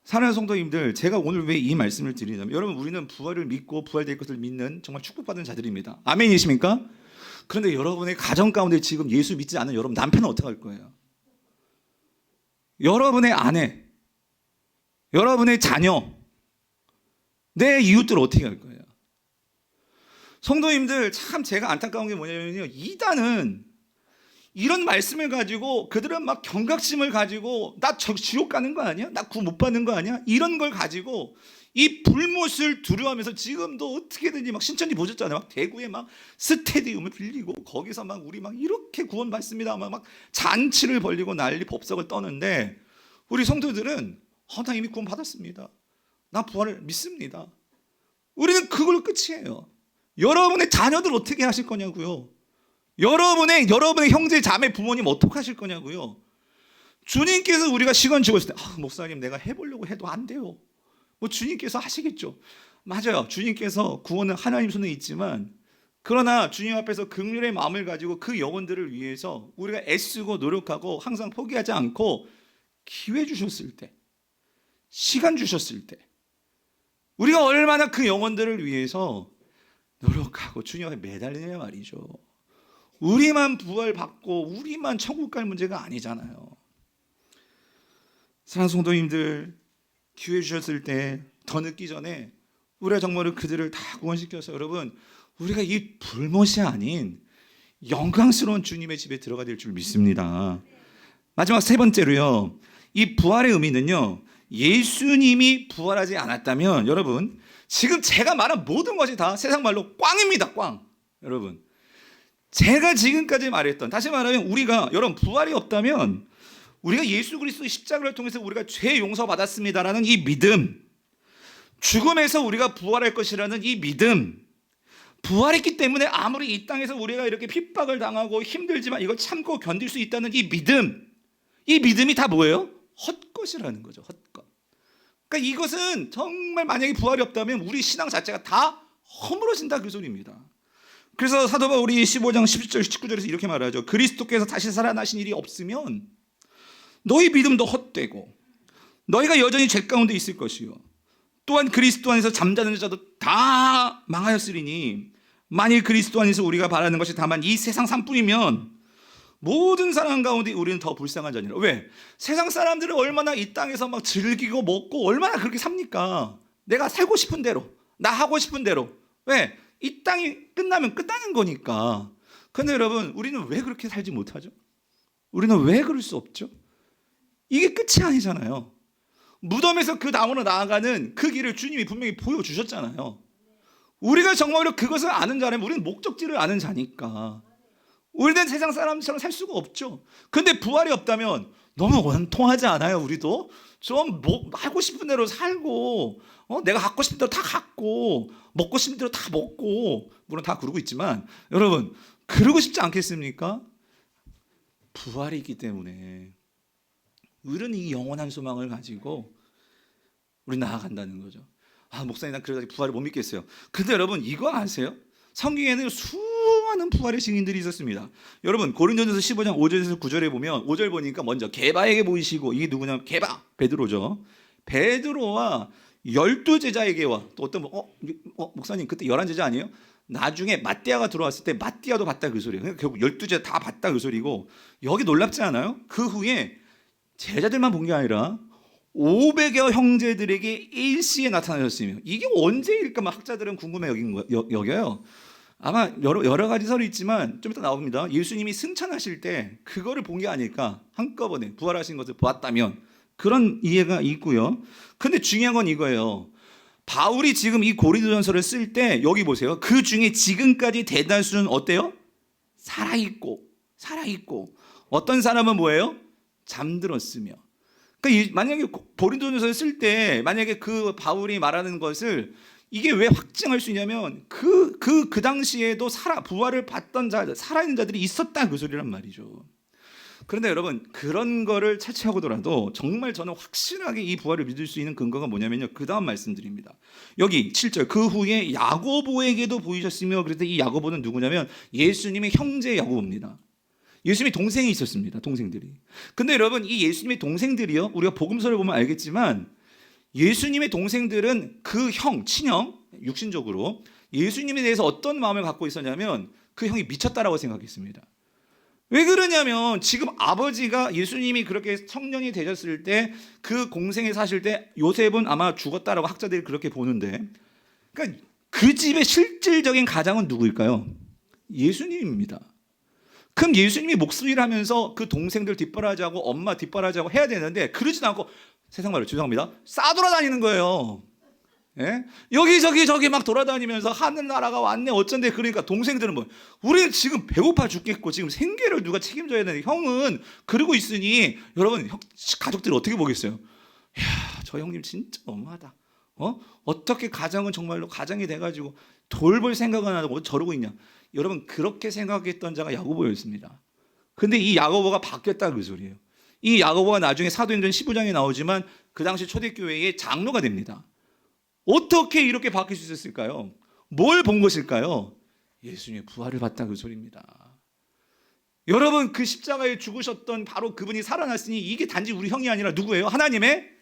사랑하는 성도님들, 제가 오늘 왜 이 말씀을 드리냐면, 여러분 우리는 부활을 믿고 부활될 것을 믿는 정말 축복받은 자들입니다. 아멘이십니까? 그런데 여러분의 가정 가운데 지금 예수 믿지 않는 여러분 남편은 어떻게 할 거예요? 여러분의 아내, 여러분의 자녀, 내 이웃들 어떻게 할 거예요? 성도님들, 참 제가 안타까운 게 뭐냐면요, 이단은 이런 말씀을 가지고 그들은 막 경각심을 가지고, 나 지옥 가는 거 아니야? 나 구원 못 받는 거 아니야? 이런 걸 가지고 이 불못을 두려워하면서 지금도 어떻게든지 막, 신천지 보셨잖아요. 막 대구에 막 스테디움을 빌리고 거기서 막 우리 막 이렇게 구원 받습니다 막 잔치를 벌리고 난리 법석을 떠는데, 우리 성도들은 나 이미 구원 받았습니다. 나 부활을 믿습니다. 우리는 그걸로 끝이에요. 여러분의 자녀들 어떻게 하실 거냐고요? 여러분의 형제, 자매, 부모님 어떻게 하실 거냐고요? 주님께서 우리가 시간 주고 있을 때, 목사님 내가 해보려고 해도 안 돼요. 뭐 주님께서 하시겠죠. 맞아요. 주님께서 구원은 하나님 손에 있지만, 그러나 주님 앞에서 긍휼의 마음을 가지고 그 영혼들을 위해서 우리가 애쓰고 노력하고 항상 포기하지 않고 기회 주셨을 때, 시간 주셨을 때, 우리가 얼마나 그 영혼들을 위해서 노력하고 주님 앞에 매달리냐 말이죠. 우리만 부활받고 우리만 천국 갈 문제가 아니잖아요. 사랑하는 성도님들, 기회 주셨을 때 더 늦기 전에 우리가 정말 그들을 다 구원시켜서, 여러분 우리가 이 불못이 아닌 영광스러운 주님의 집에 들어가야 될 줄 믿습니다. 마지막 세 번째로요, 이 부활의 의미는요, 예수님이 부활하지 않았다면 여러분 지금 제가 말한 모든 것이 다 세상 말로 꽝입니다. 꽝. 여러분 제가 지금까지 말했던, 다시 말하면 우리가, 여러분 부활이 없다면 우리가 예수 그리스도의 십자가를 통해서 우리가 죄 용서받았습니다라는 이 믿음, 죽음에서 우리가 부활할 것이라는 이 믿음, 부활했기 때문에 아무리 이 땅에서 우리가 이렇게 핍박을 당하고 힘들지만 이걸 참고 견딜 수 있다는 이 믿음, 이 믿음이 다 뭐예요? 헛것이라는 거죠. 헛것. 그러니까 이것은 정말 만약에 부활이 없다면 우리 신앙 자체가 다 허물어진다 그 소리입니다. 그래서 사도 바울이 15장 17절 19절에서 이렇게 말하죠. 그리스도께서 다시 살아나신 일이 없으면 너희 믿음도 헛되고 너희가 여전히 죄 가운데 있을 것이요, 또한 그리스도 안에서 잠자는 자도 다 망하였으리니, 만일 그리스도 안에서 우리가 바라는 것이 다만 이 세상 삶뿐이면 모든 사람 가운데 우리는 더 불쌍한 자니라. 왜? 세상 사람들은 얼마나 이 땅에서 막 즐기고 먹고 얼마나 그렇게 삽니까? 내가 살고 싶은 대로, 나 하고 싶은 대로. 왜? 이 땅이 끝나면 끝나는 거니까. 근데 여러분, 우리는 왜 그렇게 살지 못하죠? 우리는 왜 그럴 수 없죠? 이게 끝이 아니잖아요. 무덤에서 그 다음으로 나아가는 그 길을 주님이 분명히 보여주셨잖아요. 우리가 정말로 그것을 아는 자라면 우리는 목적지를 아는 자니까. 우리는 세상 사람처럼 살 수가 없죠. 근데 부활이 없다면 너무 원통하지 않아요? 우리도 좀 하고 싶은 대로 살고, 내가 갖고 싶은 대로 다 갖고, 먹고 싶은 대로 다 먹고, 물론 다 그러고 있지만 여러분, 그러고 싶지 않겠습니까? 부활이 있기 때문에 우리는 이 영원한 소망을 가지고 우리 나아간다는 거죠. 목사님, 난 그러다 부활을 못 믿겠어요. 근데 여러분, 이거 아세요? 성경에는 수많은 부활의 증인들이 있었습니다. 여러분, 고린도전서 15장 5절에서 9절에 보면 5절 보니까 먼저 게바에게 보이시고, 이게 누구냐면 게바, 베드로죠. 베드로와 12제자에게와 또 어떤 목사님 그때 11제자 아니에요? 나중에 마띠아가 들어왔을 때 마띠아도 봤다 그 소리예요. 그러니까 결국 12제자 다 봤다 그 소리고, 여기 놀랍지 않아요? 그 후에 제자들만 본 게 아니라 500여 형제들에게 일시에 나타나셨으며, 이게 언제일까 학자들은 궁금해 여겨요. 아마 여러 가지 설이 있지만 좀 이따 나옵니다. 예수님이 승천하실 때 그거를 본 게 아닐까, 한꺼번에 부활하신 것을 보았다면 그런 이해가 있고요. 근데 중요한 건 이거예요. 바울이 지금 이 고린도전서를 쓸 때 여기 보세요. 그 중에 지금까지 대다수는 어때요? 살아있고 어떤 사람은 뭐예요? 잠들었으며. 그러니까 만약에 고린도전서를 쓸 때 만약에 그 바울이 말하는 것을 이게 왜 확증할 수 있냐면 그 당시에도 부활을 받던 자들, 살아있는 자들이 있었다 그 소리란 말이죠. 그런데 여러분, 그런 거를 차치하고더라도 정말 저는 확실하게 이 부활을 믿을 수 있는 근거가 뭐냐면요, 그 다음 말씀드립니다. 여기 7절, 그 후에 야고보에게도 보이셨으며. 그래서 이 야고보는 누구냐면 예수님의 형제 야고보입니다. 예수님의 동생이 있었습니다. 동생들이. 근데 여러분, 이 예수님의 동생들이요, 우리가 복음서를 보면 알겠지만 예수님의 동생들은 그 친형, 육신적으로 예수님에 대해서 어떤 마음을 갖고 있었냐면 그 형이 미쳤다라고 생각했습니다. 왜 그러냐면 지금 아버지가 예수님이 그렇게 성령이 되셨을 때 그 공생에 사실 때 요셉은 아마 죽었다라고 학자들이 그렇게 보는데, 그러니까 그 집의 실질적인 가장은 누구일까요? 예수님입니다. 그럼 예수님이 목소리를 하면서 그 동생들 뒷바라지하고 엄마 뒷바라지하고 해야 되는데 그러지도 않고, 세상 말로 죄송합니다, 싸돌아다니는 거예요. 예? 여기저기 막 돌아다니면서 하늘나라가 왔네 어쩐데. 그러니까 동생들은 우리는 지금 배고파 죽겠고 지금 생계를 누가 책임져야 되는데 형은 그러고 있으니, 여러분, 가족들이 어떻게 보겠어요? 이야, 저 형님 진짜 너무하다. 어떻게 가정은 정말로 가정이 돼가지고 돌볼 생각은 안 하고 저러고 있냐. 여러분, 그렇게 생각했던 자가 야고보였습니다. 근데 이 야고보가 바뀌었다 그 소리예요. 이 야고보가 나중에 사도행전 15장에 나오지만 그 당시 초대교회의 장로가 됩니다. 어떻게 이렇게 바뀔 수 있었을까요? 뭘 본 것일까요? 예수님의 부활을 봤다 그 소리입니다. 여러분, 그 십자가에 죽으셨던 바로 그분이 살아났으니 이게 단지 우리 형이 아니라 누구예요? 하나님의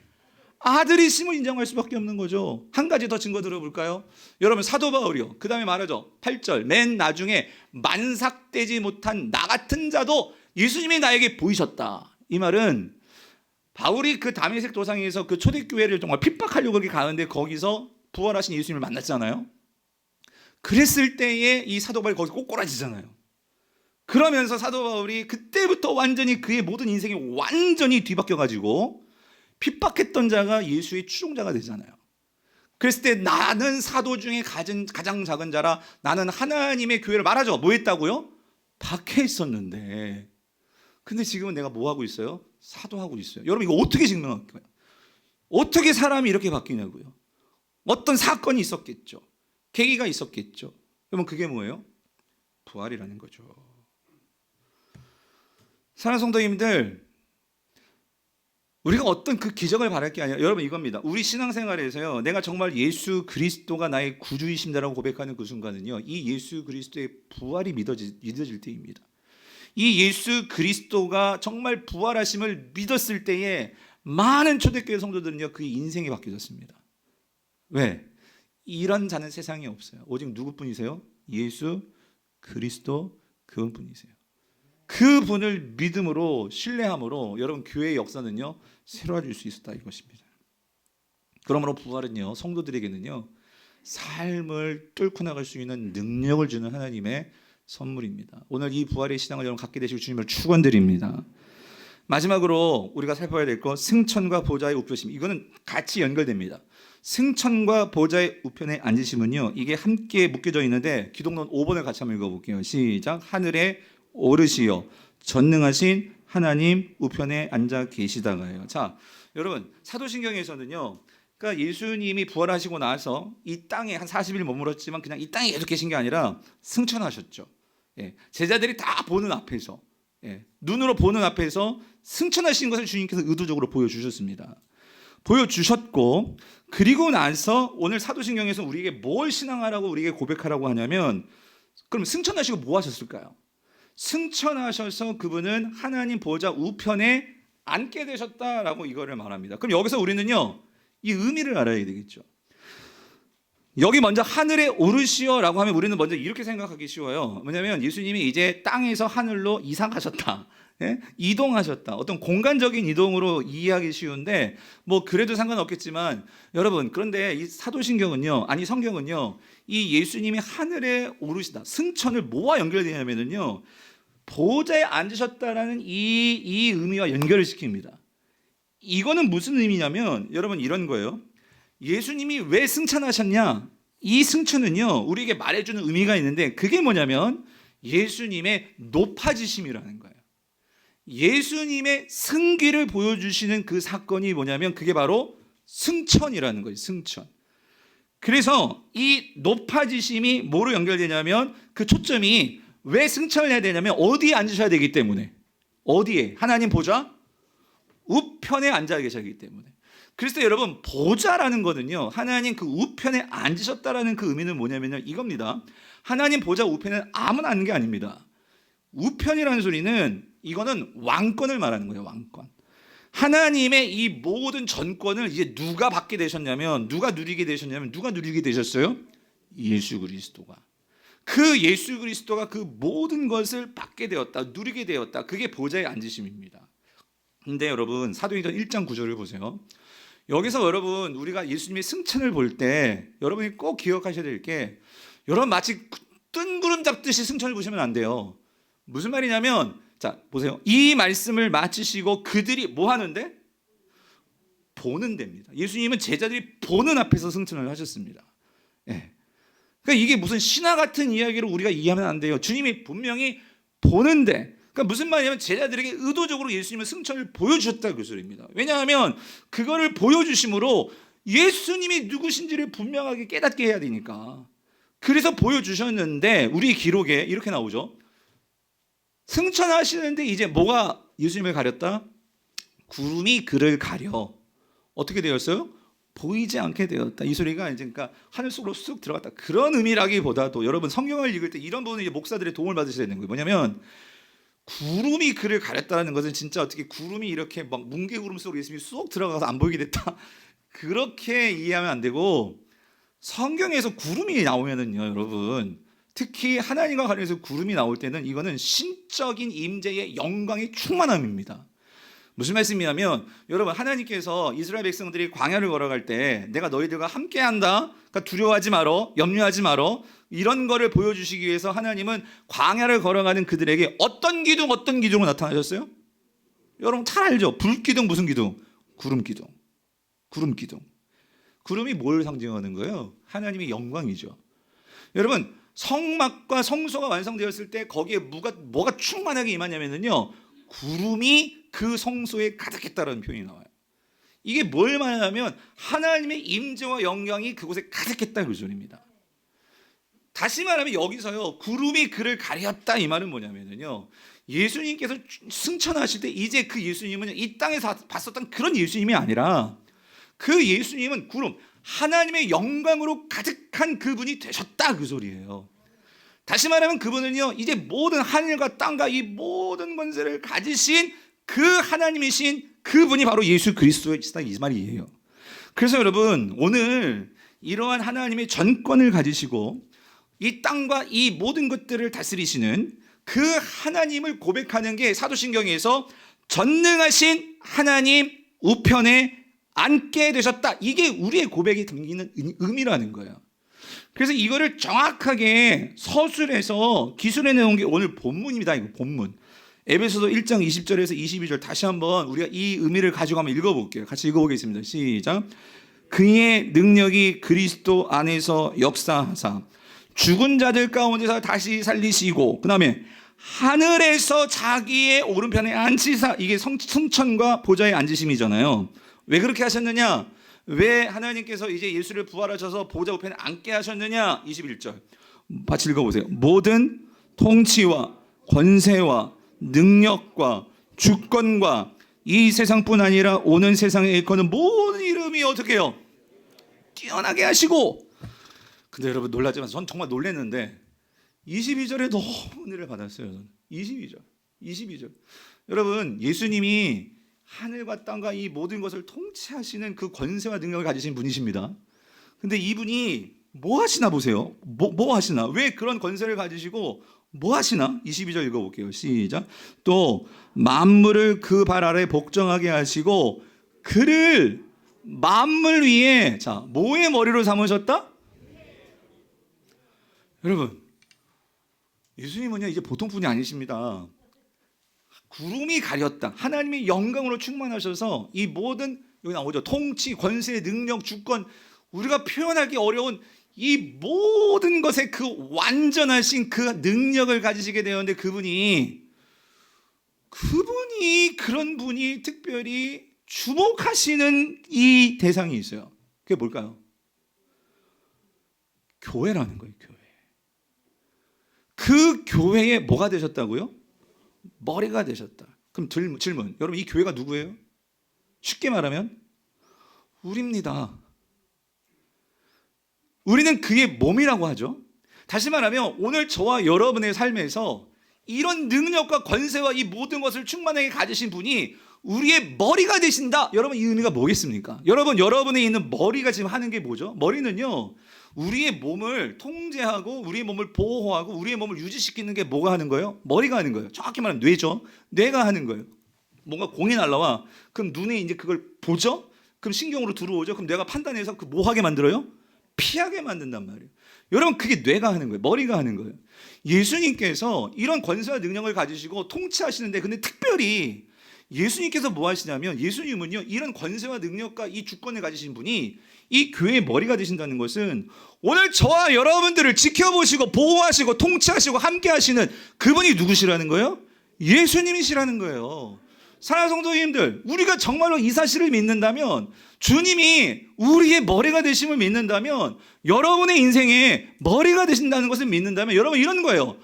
아들이심을 인정할 수밖에 없는 거죠. 한 가지 더 증거 들어볼까요? 여러분, 사도 바울이요, 그 다음에 말하죠. 8절, 맨 나중에 만삭되지 못한 나 같은 자도 예수님이 나에게 보이셨다. 이 말은 바울이 그 다메섹 도상에서 그 초대교회를 정말 핍박하려고 그렇게 가는데 거기서 부활하신 예수님을 만났잖아요. 그랬을 때에 이 사도 바울이 거기서 꼬꾸라지잖아요. 그러면서 사도 바울이 그때부터 완전히 그의 모든 인생이 완전히 뒤바뀌어가지고 핍박했던 자가 예수의 추종자가 되잖아요. 그랬을 때 나는 사도 중에 가장 작은 자라, 나는 하나님의 교회를 말하죠. 뭐 했다고요? 박해 있었는데, 근데 지금은 내가 뭐 하고 있어요? 사도하고 있어요. 여러분, 이거 어떻게 증명할까요? 어떻게 사람이 이렇게 바뀌냐고요? 어떤 사건이 있었겠죠. 계기가 있었겠죠. 여러분, 그게 뭐예요? 부활이라는 거죠. 사랑하는 성도님들, 우리가 어떤 그 기적을 바랄 게 아니라 여러분 이겁니다. 우리 신앙생활에서요, 내가 정말 예수 그리스도가 나의 구주이신다라고 고백하는 그 순간은요, 이 예수 그리스도의 부활이 믿어질 때입니다. 이 예수 그리스도가 정말 부활하심을 믿었을 때에 많은 초대교회 성도들은요, 그 인생이 바뀌어졌습니다. 왜? 이런 자는 세상에 없어요. 오직 누구뿐이세요? 예수 그리스도 그분뿐이세요. 그분을 믿음으로 신뢰함으로 여러분, 교회의 역사는요 새로워질 수 있었다 이것입니다. 그러므로 부활은요 성도들에게는요 삶을 뚫고 나갈 수 있는 능력을 주는 하나님의 선물입니다. 오늘 이 부활의 신앙을 여러분 갖게 되시길 주님을 축원드립니다. 마지막으로 우리가 살펴야 될 것, 승천과 보좌의 우표심. 이거는 같이 연결됩니다. 승천과 보좌의 우편에 앉으심은요, 이게 함께 묶여져 있는데 기독론 5번을 같이 한번 읽어볼게요. 시작. 하늘에 오르시어 전능하신 하나님 우편에 앉아 계시다가요. 자, 여러분 사도신경에서는요, 그러니까 예수님이 부활하시고 나서 이 땅에 한 40일 머물렀지만 그냥 이 땅에 계속 계신 게 아니라 승천하셨죠. 제자들이 다 보는 앞에서, 눈으로 보는 앞에서 승천하신 것을 주님께서 의도적으로 보여주셨습니다. 보여주셨고, 그리고 나서 오늘 사도신경에서 우리에게 뭘 신앙하라고 우리에게 고백하라고 하냐면, 그럼 승천하시고 뭐 하셨을까요? 승천하셔서 그분은 하나님 보좌 우편에 앉게 되셨다라고 이거를 말합니다. 그럼 여기서 우리는요, 이 의미를 알아야 되겠죠. 여기 먼저 하늘에 오르시어라고 하면 우리는 먼저 이렇게 생각하기 쉬워요. 뭐냐면 예수님이 이제 땅에서 하늘로 이상하셨다, 이동하셨다, 어떤 공간적인 이동으로 이해하기 쉬운데 뭐 그래도 상관없겠지만, 여러분 그런데 이 사도신경은요, 아니 성경은요, 이 예수님이 하늘에 오르시다, 승천을 뭐와 연결되냐면요, 보좌에 앉으셨다라는 이 의미와 연결을 시킵니다. 이거는 무슨 의미냐면 여러분 이런 거예요. 예수님이 왜 승천하셨냐? 이 승천은요, 우리에게 말해주는 의미가 있는데 그게 뭐냐면 예수님의 높아지심이라는 거예요. 예수님의 승기를 보여주시는 그 사건이 뭐냐면 그게 바로 승천이라는 거예요. 승천. 그래서 이 높아지심이 뭐로 연결되냐면 그 초점이 왜 승천을 해야 되냐면 어디에 앉으셔야 되기 때문에. 어디에? 하나님 보좌 우편에 앉아 계시기 때문에. 그래서 여러분 보좌라는 거는요, 하나님 그 우편에 앉으셨다라는 그 의미는 뭐냐면요, 이겁니다. 하나님 보좌 우편에는 아무나 앉는 게 아닙니다. 우편이라는 소리는 이거는 왕권을 말하는 거예요. 왕권. 하나님의 이 모든 전권을 이제 누가 받게 되셨냐면, 누가 누리게 되셨어요? 예수 그리스도가. 그 예수 그리스도가 그 모든 것을 받게 되었다, 누리게 되었다. 그게 보좌에 앉으심입니다. 근데 여러분 사도행전 1장 9절을 보세요. 여기서 여러분 우리가 예수님의 승천을 볼 때 여러분이 꼭 기억하셔야 될 게, 여러분 마치 뜬구름 잡듯이 승천을 보시면 안 돼요. 무슨 말이냐면, 자 보세요. 이 말씀을 마치시고 그들이 뭐 하는데? 보는 데입니다. 예수님은 제자들이 보는 앞에서 승천을 하셨습니다. 그러니까 이게 무슨 신화 같은 이야기로 우리가 이해하면 안 돼요. 주님이 분명히 보는데, 그러니까 무슨 말이냐면 제자들에게 의도적으로 예수님의 승천을 보여주셨다 그 소리입니다. 왜냐하면 그거를 보여주심으로 예수님이 누구신지를 분명하게 깨닫게 해야 되니까. 그래서 보여주셨는데 우리 기록에 이렇게 나오죠. 승천하시는데 이제 뭐가 예수님을 가렸다? 구름이 그를 가려 어떻게 되었어요? 보이지 않게 되었다. 이 소리가 이제 그러니까 하늘 속으로 쑥 들어갔다, 그런 의미라기보다도 여러분 성경을 읽을 때 이런 부분은 이제 목사들의 도움을 받으셔야 되는 거예요. 뭐냐면 구름이 그를 가렸다는 것은 진짜 어떻게 구름이 이렇게 막 뭉게구름 속으로 예수님이 쏙 들어가서 안 보이게 됐다, 그렇게 이해하면 안 되고, 성경에서 구름이 나오면은요, 여러분 특히 하나님과 관련해서 구름이 나올 때는 이거는 신적인 임재의 영광의 충만함입니다. 무슨 말씀이냐면, 여러분 하나님께서 이스라엘 백성들이 광야를 걸어갈 때 내가 너희들과 함께한다, 그러니까 두려워하지 말어, 염려하지 말어, 이런 거를 보여주시기 위해서 하나님은 광야를 걸어가는 그들에게 어떤 기둥으로 나타나셨어요? 여러분 잘 알죠? 불기둥, 무슨 기둥? 구름기둥. 구름이 뭘 상징하는 거예요? 하나님의 영광이죠. 여러분 성막과 성소가 완성되었을 때 거기에 뭐가 충만하게 임하냐면요, 구름이 그 성소에 가득했다는 표현이 나와요. 이게 뭘 말하냐면 하나님의 임재와 영광이 그곳에 가득했다 그 소리입니다. 다시 말하면 여기서요, 구름이 그를 가렸다 이 말은 뭐냐면요, 예수님께서 승천하실 때 이제 그 예수님은 이 땅에서 봤었던 그런 예수님이 아니라 그 예수님은 구름, 하나님의 영광으로 가득한 그분이 되셨다 그 소리예요. 다시 말하면 그분은요, 이제 모든 하늘과 땅과 이 모든 권세를 가지신 그 하나님이신 그분이 바로 예수 그리스도이시다 이 말이에요. 그래서 여러분 오늘 이러한 하나님의 전권을 가지시고 이 땅과 이 모든 것들을 다스리시는 그 하나님을 고백하는 게 사도신경에서 전능하신 하나님 우편에 앉게 되셨다, 이게 우리의 고백이 담기는 의미라는 거예요. 그래서 이거를 정확하게 서술해서 기술해 놓은 게 오늘 본문입니다. 이거 본문. 에베소서 1장 20절에서 22절 다시 한번 우리가 이 의미를 가지고 한번 읽어볼게요. 같이 읽어보겠습니다. 시작. 그의 능력이 그리스도 안에서 역사하사 죽은 자들 가운데서 다시 살리시고, 그 다음에 하늘에서 자기의 오른편에 앉히사, 이게 승천과 보좌에 앉으심이잖아요. 왜 그렇게 하셨느냐? 왜 하나님께서 이제 예수를 부활하셔서 보좌 우편에 앉게 하셨느냐? 21절 같이 읽어보세요. 모든 통치와 권세와 능력과 주권과 이 세상뿐 아니라 오는 세상에 일컫는 모든 이름이 어떻게 해요? 뛰어나게 하시고. 근데 여러분 놀라지만 전 정말 놀랐는데 22절에 너무 은혜를 받았어요. 저는 22절 여러분, 예수님이 하늘과 땅과 이 모든 것을 통치하시는 그 권세와 능력을 가지신 분이십니다. 근데 이분이 뭐 하시나 보세요. 뭐 하시나? 왜 그런 권세를 가지시고 뭐 하시나? 22절 읽어볼게요. 시작. 또 만물을 그 발 아래 복종하게 하시고 그를 만물 위에, 자, 뭐의 머리로 삼으셨다? 여러분, 예수님은요 이제 보통 분이 아니십니다. 구름이 가렸다. 하나님의 영광으로 충만하셔서 이 모든, 여기 나오죠, 통치, 권세, 능력, 주권, 우리가 표현하기 어려운 이 모든 것에 그 완전하신 그 능력을 가지시게 되었는데 그분이 그런 분이 특별히 주목하시는 이 대상이 있어요. 그게 뭘까요? 교회라는 거예요. 교회. 그 교회에 뭐가 되셨다고요? 머리가 되셨다. 그럼 질문. 여러분, 이 교회가 누구예요? 쉽게 말하면 우리입니다. 우리는 그의 몸이라고 하죠. 다시 말하면 오늘 저와 여러분의 삶에서 이런 능력과 권세와 이 모든 것을 충만하게 가지신 분이 우리의 머리가 되신다. 여러분, 이 의미가 뭐겠습니까? 여러분에 있는 머리가 지금 하는 게 뭐죠? 머리는요, 우리의 몸을 통제하고 우리의 몸을 보호하고 우리의 몸을 유지시키는 게 뭐가 하는 거예요? 머리가 하는 거예요. 정확히 말하면 뇌죠. 뇌가 하는 거예요. 뭔가 공이 날라와. 그럼 눈에 이제 그걸 보죠? 그럼 신경으로 들어오죠? 그럼 뇌가 판단해서 그 뭐 하게 만들어요? 피하게 만든단 말이에요. 여러분, 그게 뇌가 하는 거예요. 머리가 하는 거예요. 예수님께서 이런 권세와 능력을 가지시고 통치하시는데, 근데 특별히 예수님께서 뭐 하시냐면, 예수님은요 이런 권세와 능력과 이 주권을 가지신 분이 이 교회의 머리가 되신다는 것은 오늘 저와 여러분들을 지켜보시고 보호하시고 통치하시고 함께 하시는 그분이 누구시라는 거예요? 예수님이시라는 거예요. 사랑하는 성도님들, 우리가 정말로 이 사실을 믿는다면, 주님이 우리의 머리가 되심을 믿는다면, 여러분의 인생에 머리가 되신다는 것을 믿는다면, 여러분 이런 거예요.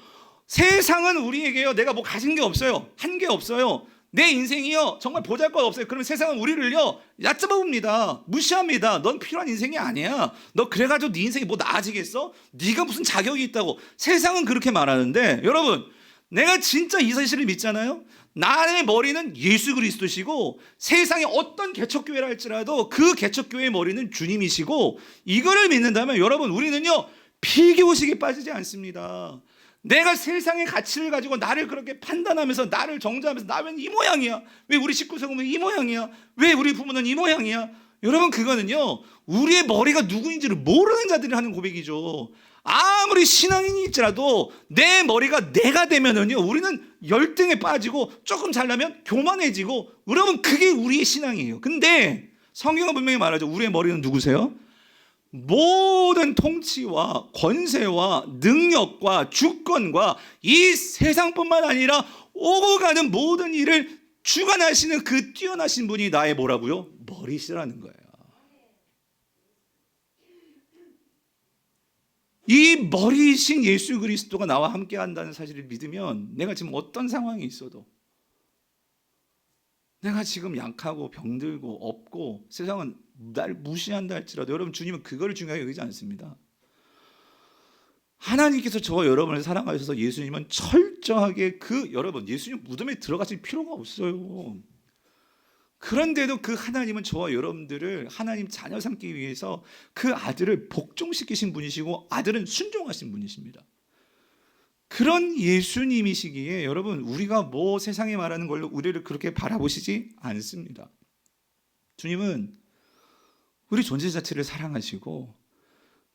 세상은 우리에게요, 내가 뭐 가진 게 없어요. 한 게 없어요. 내 인생이요 정말 보잘것없어요. 그러면 세상은 우리를요 얕잡아봅니다. 무시합니다. 넌 필요한 인생이 아니야. 너 그래가지고 네 인생이 뭐 나아지겠어? 네가 무슨 자격이 있다고. 세상은 그렇게 말하는데, 여러분, 내가 진짜 이 사실을 믿잖아요. 나의 머리는 예수 그리스도시고 세상에 어떤 개척교회라 할지라도 그 개척교회의 머리는 주님이시고, 이거를 믿는다면 여러분, 우리는요 피규어식에 빠지지 않습니다. 내가 세상의 가치를 가지고 나를 그렇게 판단하면서 나를 정죄하면서 나는 이 모양이야, 왜 우리 식구 세우면 이 모양이야, 왜 우리 부모는 이 모양이야, 여러분 그거는요 우리의 머리가 누구인지를 모르는 자들이 하는 고백이죠. 아무리 신앙인일지라도 내 머리가 내가 되면은요 우리는 열등에 빠지고 조금 잘나면 교만해지고, 여러분 그게 우리의 신앙이에요. 근데 성경은 분명히 말하죠. 우리의 머리는 누구세요? 모든 통치와 권세와 능력과 주권과 이 세상뿐만 아니라 오고 가는 모든 일을 주관하시는 그 뛰어나신 분이 나의 뭐라고요? 머리시라는 거예요. 이 머리이신 예수 그리스도가 나와 함께 한다는 사실을 믿으면, 내가 지금 어떤 상황이 있어도, 내가 지금 약하고 병들고 없고 세상은 날 무시한다 할지라도, 여러분 주님은 그걸 중요하게 여기지 않습니다. 하나님께서 저와 여러분을 사랑하셔서 예수님은 철저하게 여러분 예수님 무덤에 들어가실 필요가 없어요. 그런데도 그 하나님은 저와 여러분들을 하나님 자녀 삼기 위해서 그 아들을 복종시키신 분이시고, 아들은 순종하신 분이십니다. 그런 예수님이시기에 여러분, 우리가 뭐 세상에 말하는 걸로 우리를 그렇게 바라보시지 않습니다. 주님은 우리 존재 자체를 사랑하시고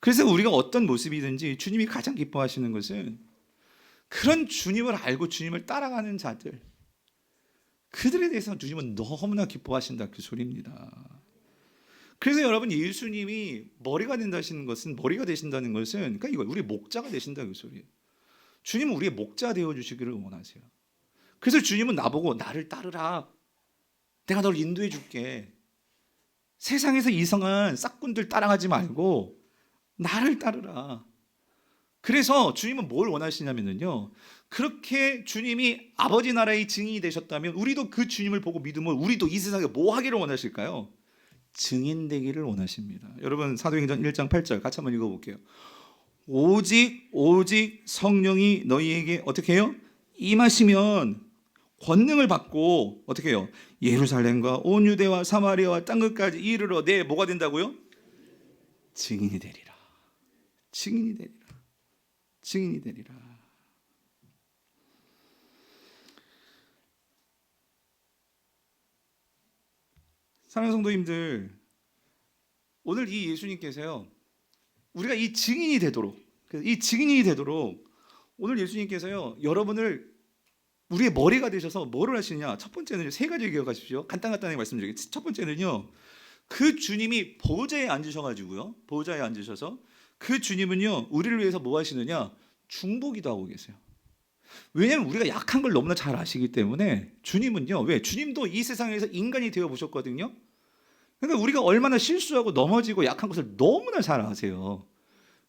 그래서 우리가 어떤 모습이든지 주님이 가장 기뻐하시는 것은 그런 주님을 알고 주님을 따라가는 자들, 그들에 대해서 주님은 너무나 기뻐하신다, 그 소리입니다. 그래서 여러분, 예수님이 머리가 된다는 것은, 머리가 되신다는 것은, 그러니까 이거 우리 목자가 되신다, 그 소리예요. 주님은 우리의 목자 되어 주시기를 원하세요. 그래서 주님은 나보고 나를 따르라, 내가 너를 인도해 줄게, 세상에서 이상한 싹군들 따라가지 말고 나를 따르라. 그래서 주님은 뭘 원하시냐면요, 그렇게 주님이 아버지 나라의 증인이 되셨다면 우리도 그 주님을 보고 믿으면 우리도 이 세상에 뭐 하기를 원하실까요? 증인 되기를 원하십니다. 여러분, 사도행전 1장 8절 같이 한번 읽어볼게요. 오직 성령이 너희에게 어떻게 해요? 임하시면 권능을 받고 어떻게 해요? 예루살렘과 온 유대와 사마리아와 땅끝까지 이르러 내 뭐가 된다고요? 증인이 되리라. 증인이 되리라. 증인이 되리라. 사랑하는 성도님들, 오늘 이 예수님께서요, 우리가 이 증인이 되도록 오늘 예수님께서요, 여러분을 우리의 머리가 되셔서 뭐를 하시느냐? 첫 번째는 세 가지 기억하십시오. 간단하게 말씀드리겠습니다. 첫 번째는요, 그 주님이 보좌에 앉으셔가지고요, 보좌에 앉으셔서 그 주님은요, 우리를 위해서 뭐 하시느냐? 중보기도 하고 계세요. 왜냐하면 우리가 약한 걸 너무나 잘 아시기 때문에 주님은요, 왜? 주님도 이 세상에서 인간이 되어 보셨거든요. 그러니까 우리가 얼마나 실수하고 넘어지고 약한 것을 너무나 잘 아세요.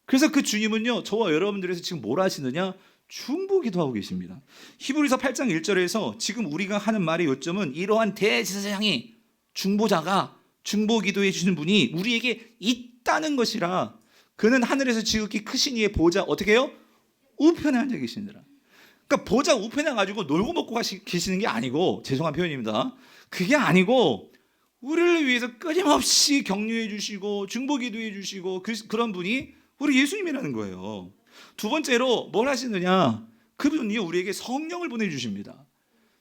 그래서 그 주님은요, 저와 여러분들에서 지금 뭘 하시느냐? 중보기도 하고 계십니다. 히브리서 8장 1절에서 지금 우리가 하는 말의 요점은 이러한 대제사장이, 중보자가, 중보기도해 주시는 분이 우리에게 있다는 것이라, 그는 하늘에서 지극히 크신 이의 보좌 어떻게 해요? 우편에 앉아 계시느라. 그러니까 보좌 우편에 가지고 놀고 먹고 계시는 게 아니고, 죄송한 표현입니다, 그게 아니고 우리를 위해서 끊임없이 격려해 주시고 중보기도해 주시고 그런 분이 우리 예수님이라는 거예요. 두 번째로 뭘 하시느냐? 그분이 우리에게 성령을 보내주십니다.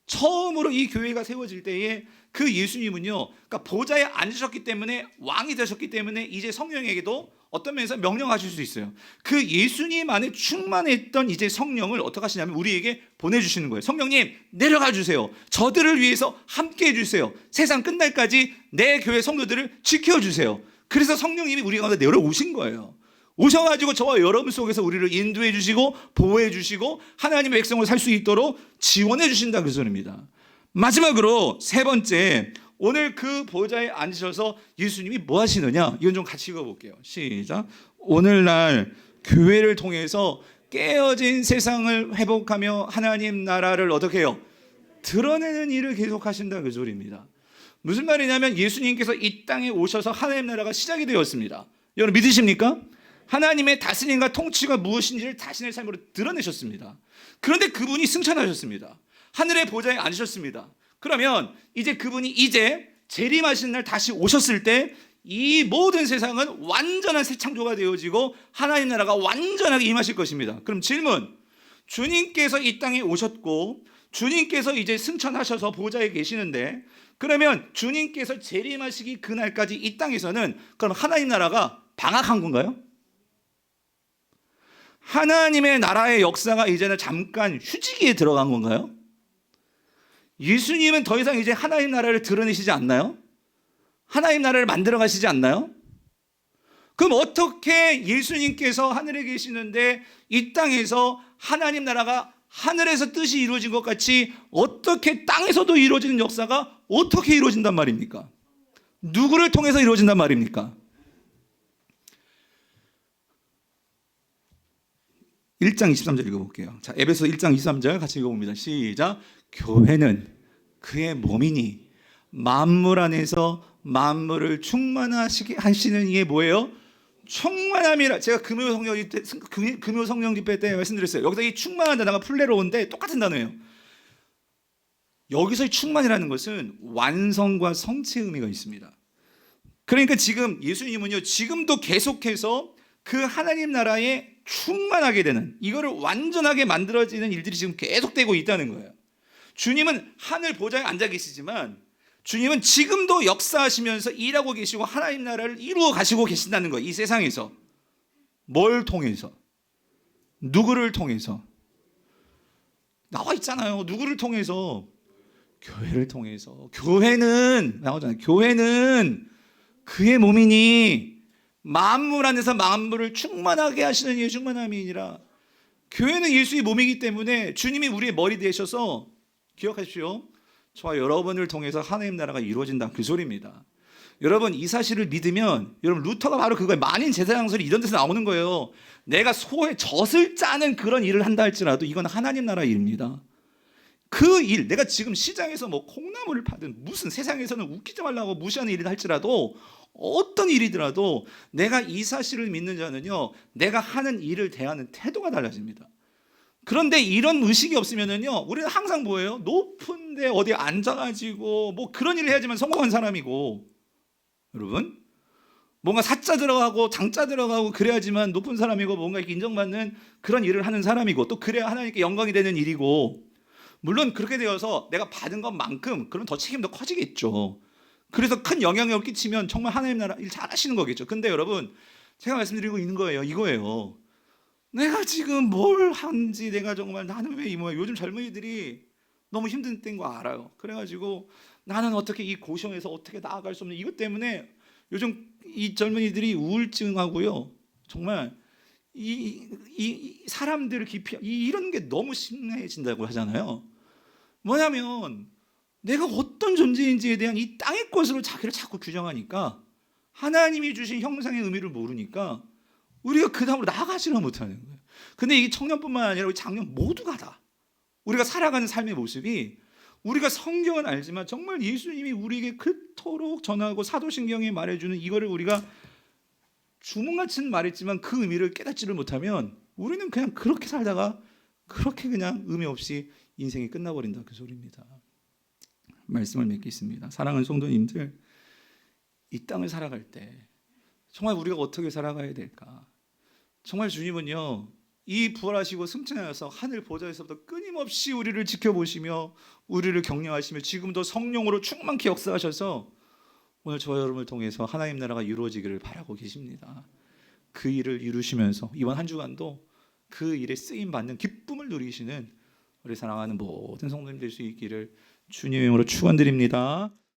처음으로 이 교회가 세워질 때에 그 예수님은요, 그러니까 보좌에 앉으셨기 때문에, 왕이 되셨기 때문에 이제 성령에게도 어떤 면에서 명령하실 수 있어요. 그 예수님 안에 충만했던 이제 성령을 어떻게 하시냐면 우리에게 보내주시는 거예요. 성령님 내려가 주세요. 저들을 위해서 함께 해주세요. 세상 끝날까지 내 교회 성도들을 지켜주세요. 그래서 성령님이 우리 가운데 내려오신 거예요. 오셔가지고 저와 여러분 속에서 우리를 인도해 주시고 보호해 주시고 하나님의 백성으로 살 수 있도록 지원해 주신다, 그 소리입니다. 마지막으로 세 번째, 오늘 그 보좌에 앉으셔서 예수님이 뭐 하시느냐? 이건 좀 같이 읽어볼게요. 시작. 오늘날 교회를 통해서 깨어진 세상을 회복하며 하나님 나라를 어떻게 해요? 드러내는 일을 계속하신다, 그 소리입니다. 무슨 말이냐면 예수님께서 이 땅에 오셔서 하나님 나라가 시작이 되었습니다. 여러분 믿으십니까? 하나님의 다스림과 통치가 무엇인지를 자신의 삶으로 드러내셨습니다. 그런데 그분이 승천하셨습니다. 하늘의 보좌에 앉으셨습니다. 그러면 이제 그분이 이제 재림하시는 날 다시 오셨을 때 이 모든 세상은 완전한 새 창조가 되어지고 하나님 나라가 완전하게 임하실 것입니다. 그럼 질문, 주님께서 이 땅에 오셨고 주님께서 이제 승천하셔서 보좌에 계시는데, 그러면 주님께서 재림하시기 그날까지 이 땅에서는 그럼 하나님 나라가 방학한 건가요? 하나님의 나라의 역사가 이제는 잠깐 휴지기에 들어간 건가요? 예수님은 더 이상 이제 하나님 나라를 드러내시지 않나요? 하나님 나라를 만들어 가시지 않나요? 그럼 어떻게 예수님께서 하늘에 계시는데 이 땅에서 하나님 나라가 하늘에서 뜻이 이루어진 것 같이 어떻게 땅에서도 이루어지는 역사가 어떻게 이루어진단 말입니까? 누구를 통해서 이루어진단 말입니까? 1장 23절 읽어볼게요. 자, 에베소 1장 23절 같이 읽어봅니다. 시작. 교회는 그의 몸이니 만물 안에서 만물을 충만하시게 하시는 이게 뭐예요? 충만함이라. 제가 금요 성령 집회 때 말씀드렸어요. 여기서 이 충만한 단어가 플레로인데 똑같은 단어예요. 여기서의 충만이라는 것은 완성과 성취의 의미가 있습니다. 그러니까 지금 예수님은요, 지금도 계속해서 그 하나님 나라에 충만하게 되는, 이거를 완전하게 만들어지는 일들이 지금 계속되고 있다는 거예요. 주님은 하늘 보좌에 앉아 계시지만 주님은 지금도 역사하시면서 일하고 계시고 하나님 나라를 이루어 가시고 계신다는 거예요, 이 세상에서. 뭘 통해서? 누구를 통해서? 나와 있잖아요. 누구를 통해서? 교회를 통해서. 교회는 나오잖아요. 교회는 그의 몸이니 만물 안에서 만물을 충만하게 하시는 이의 충만함이 아니라, 교회는 예수의 몸이기 때문에 주님이 우리의 머리 되셔서, 기억하십시오, 저와 여러분을 통해서 하나님 나라가 이루어진다, 그 소리입니다. 여러분 이 사실을 믿으면, 여러분 루터가 바로 그거예요. 만인 제사장설이 이런 데서 나오는 거예요. 내가 소의 젖을 짜는 그런 일을 한다 할지라도 이건 하나님 나라 일입니다. 그 일, 내가 지금 시장에서 뭐 콩나물을 파든 무슨 세상에서는 웃기지 말라고 무시하는 일을 할지라도, 어떤 일이더라도 내가 이 사실을 믿는 자는요, 내가 하는 일을 대하는 태도가 달라집니다. 그런데 이런 의식이 없으면은요, 우리는 항상 뭐예요? 높은데 어디 앉아가지고 뭐 그런 일을 해야지만 성공한 사람이고, 여러분 뭔가 사자 들어가고 장자 들어가고 그래야지만 높은 사람이고 뭔가 이렇게 인정받는 그런 일을 하는 사람이고, 또 그래야 하나님께 영광이 되는 일이고, 물론 그렇게 되어서 내가 받은 것만큼 그럼 더 책임도 커지겠죠. 그래서 큰 영향력을 끼치면 정말 하나님 나라 일 잘하시는 거겠죠. 근데 여러분 제가 말씀드리고 있는 거예요, 이거예요. 내가 지금 뭘 하는지, 내가 정말 나는 왜 이 모양, 요즘 젊은이들이 너무 힘든 때인 거 알아요. 그래가지고 나는 어떻게 이 고시원에서 어떻게 나아갈 수 없는 이것 때문에 요즘 이 젊은이들이 우울증하고요, 정말 이 사람들을 기피, 이런 게 너무 심해진다고 하잖아요. 뭐냐면 내가 어떤 존재인지에 대한 이 땅의 것으로 자기를 자꾸 규정하니까, 하나님이 주신 형상의 의미를 모르니까 우리가 그 다음으로 나아가지를 못하는 거예요. 근데 이 청년뿐만 아니라 우리 장년 모두가 다 우리가 살아가는 삶의 모습이, 우리가 성경은 알지만 정말 예수님이 우리에게 그토록 전하고 사도신경이 말해주는 이거를 우리가 주문같이 말했지만 그 의미를 깨닫지를 못하면 우리는 그냥 그렇게 살다가 그렇게 그냥 의미 없이 인생이 끝나버린다, 그 소리입니다. 말씀을 맺겠습니다. 사랑하는 성도님들, 이 땅을 살아갈 때 정말 우리가 어떻게 살아가야 될까? 정말 주님은요, 이 부활하시고 승천하여서 하늘 보좌에서부터 끊임없이 우리를 지켜보시며 우리를 격려하시며 지금도 성령으로 충만케 역사하셔서 오늘 저와 여러분을 통해서 하나님 나라가 이루어지기를 바라고 계십니다. 그 일을 이루시면서 이번 한 주간도 그 일에 쓰임 받는 기쁨을 누리시는 우리 사랑하는 모든 성도님 될 수 있기를 주님의 이름으로 축원드립니다.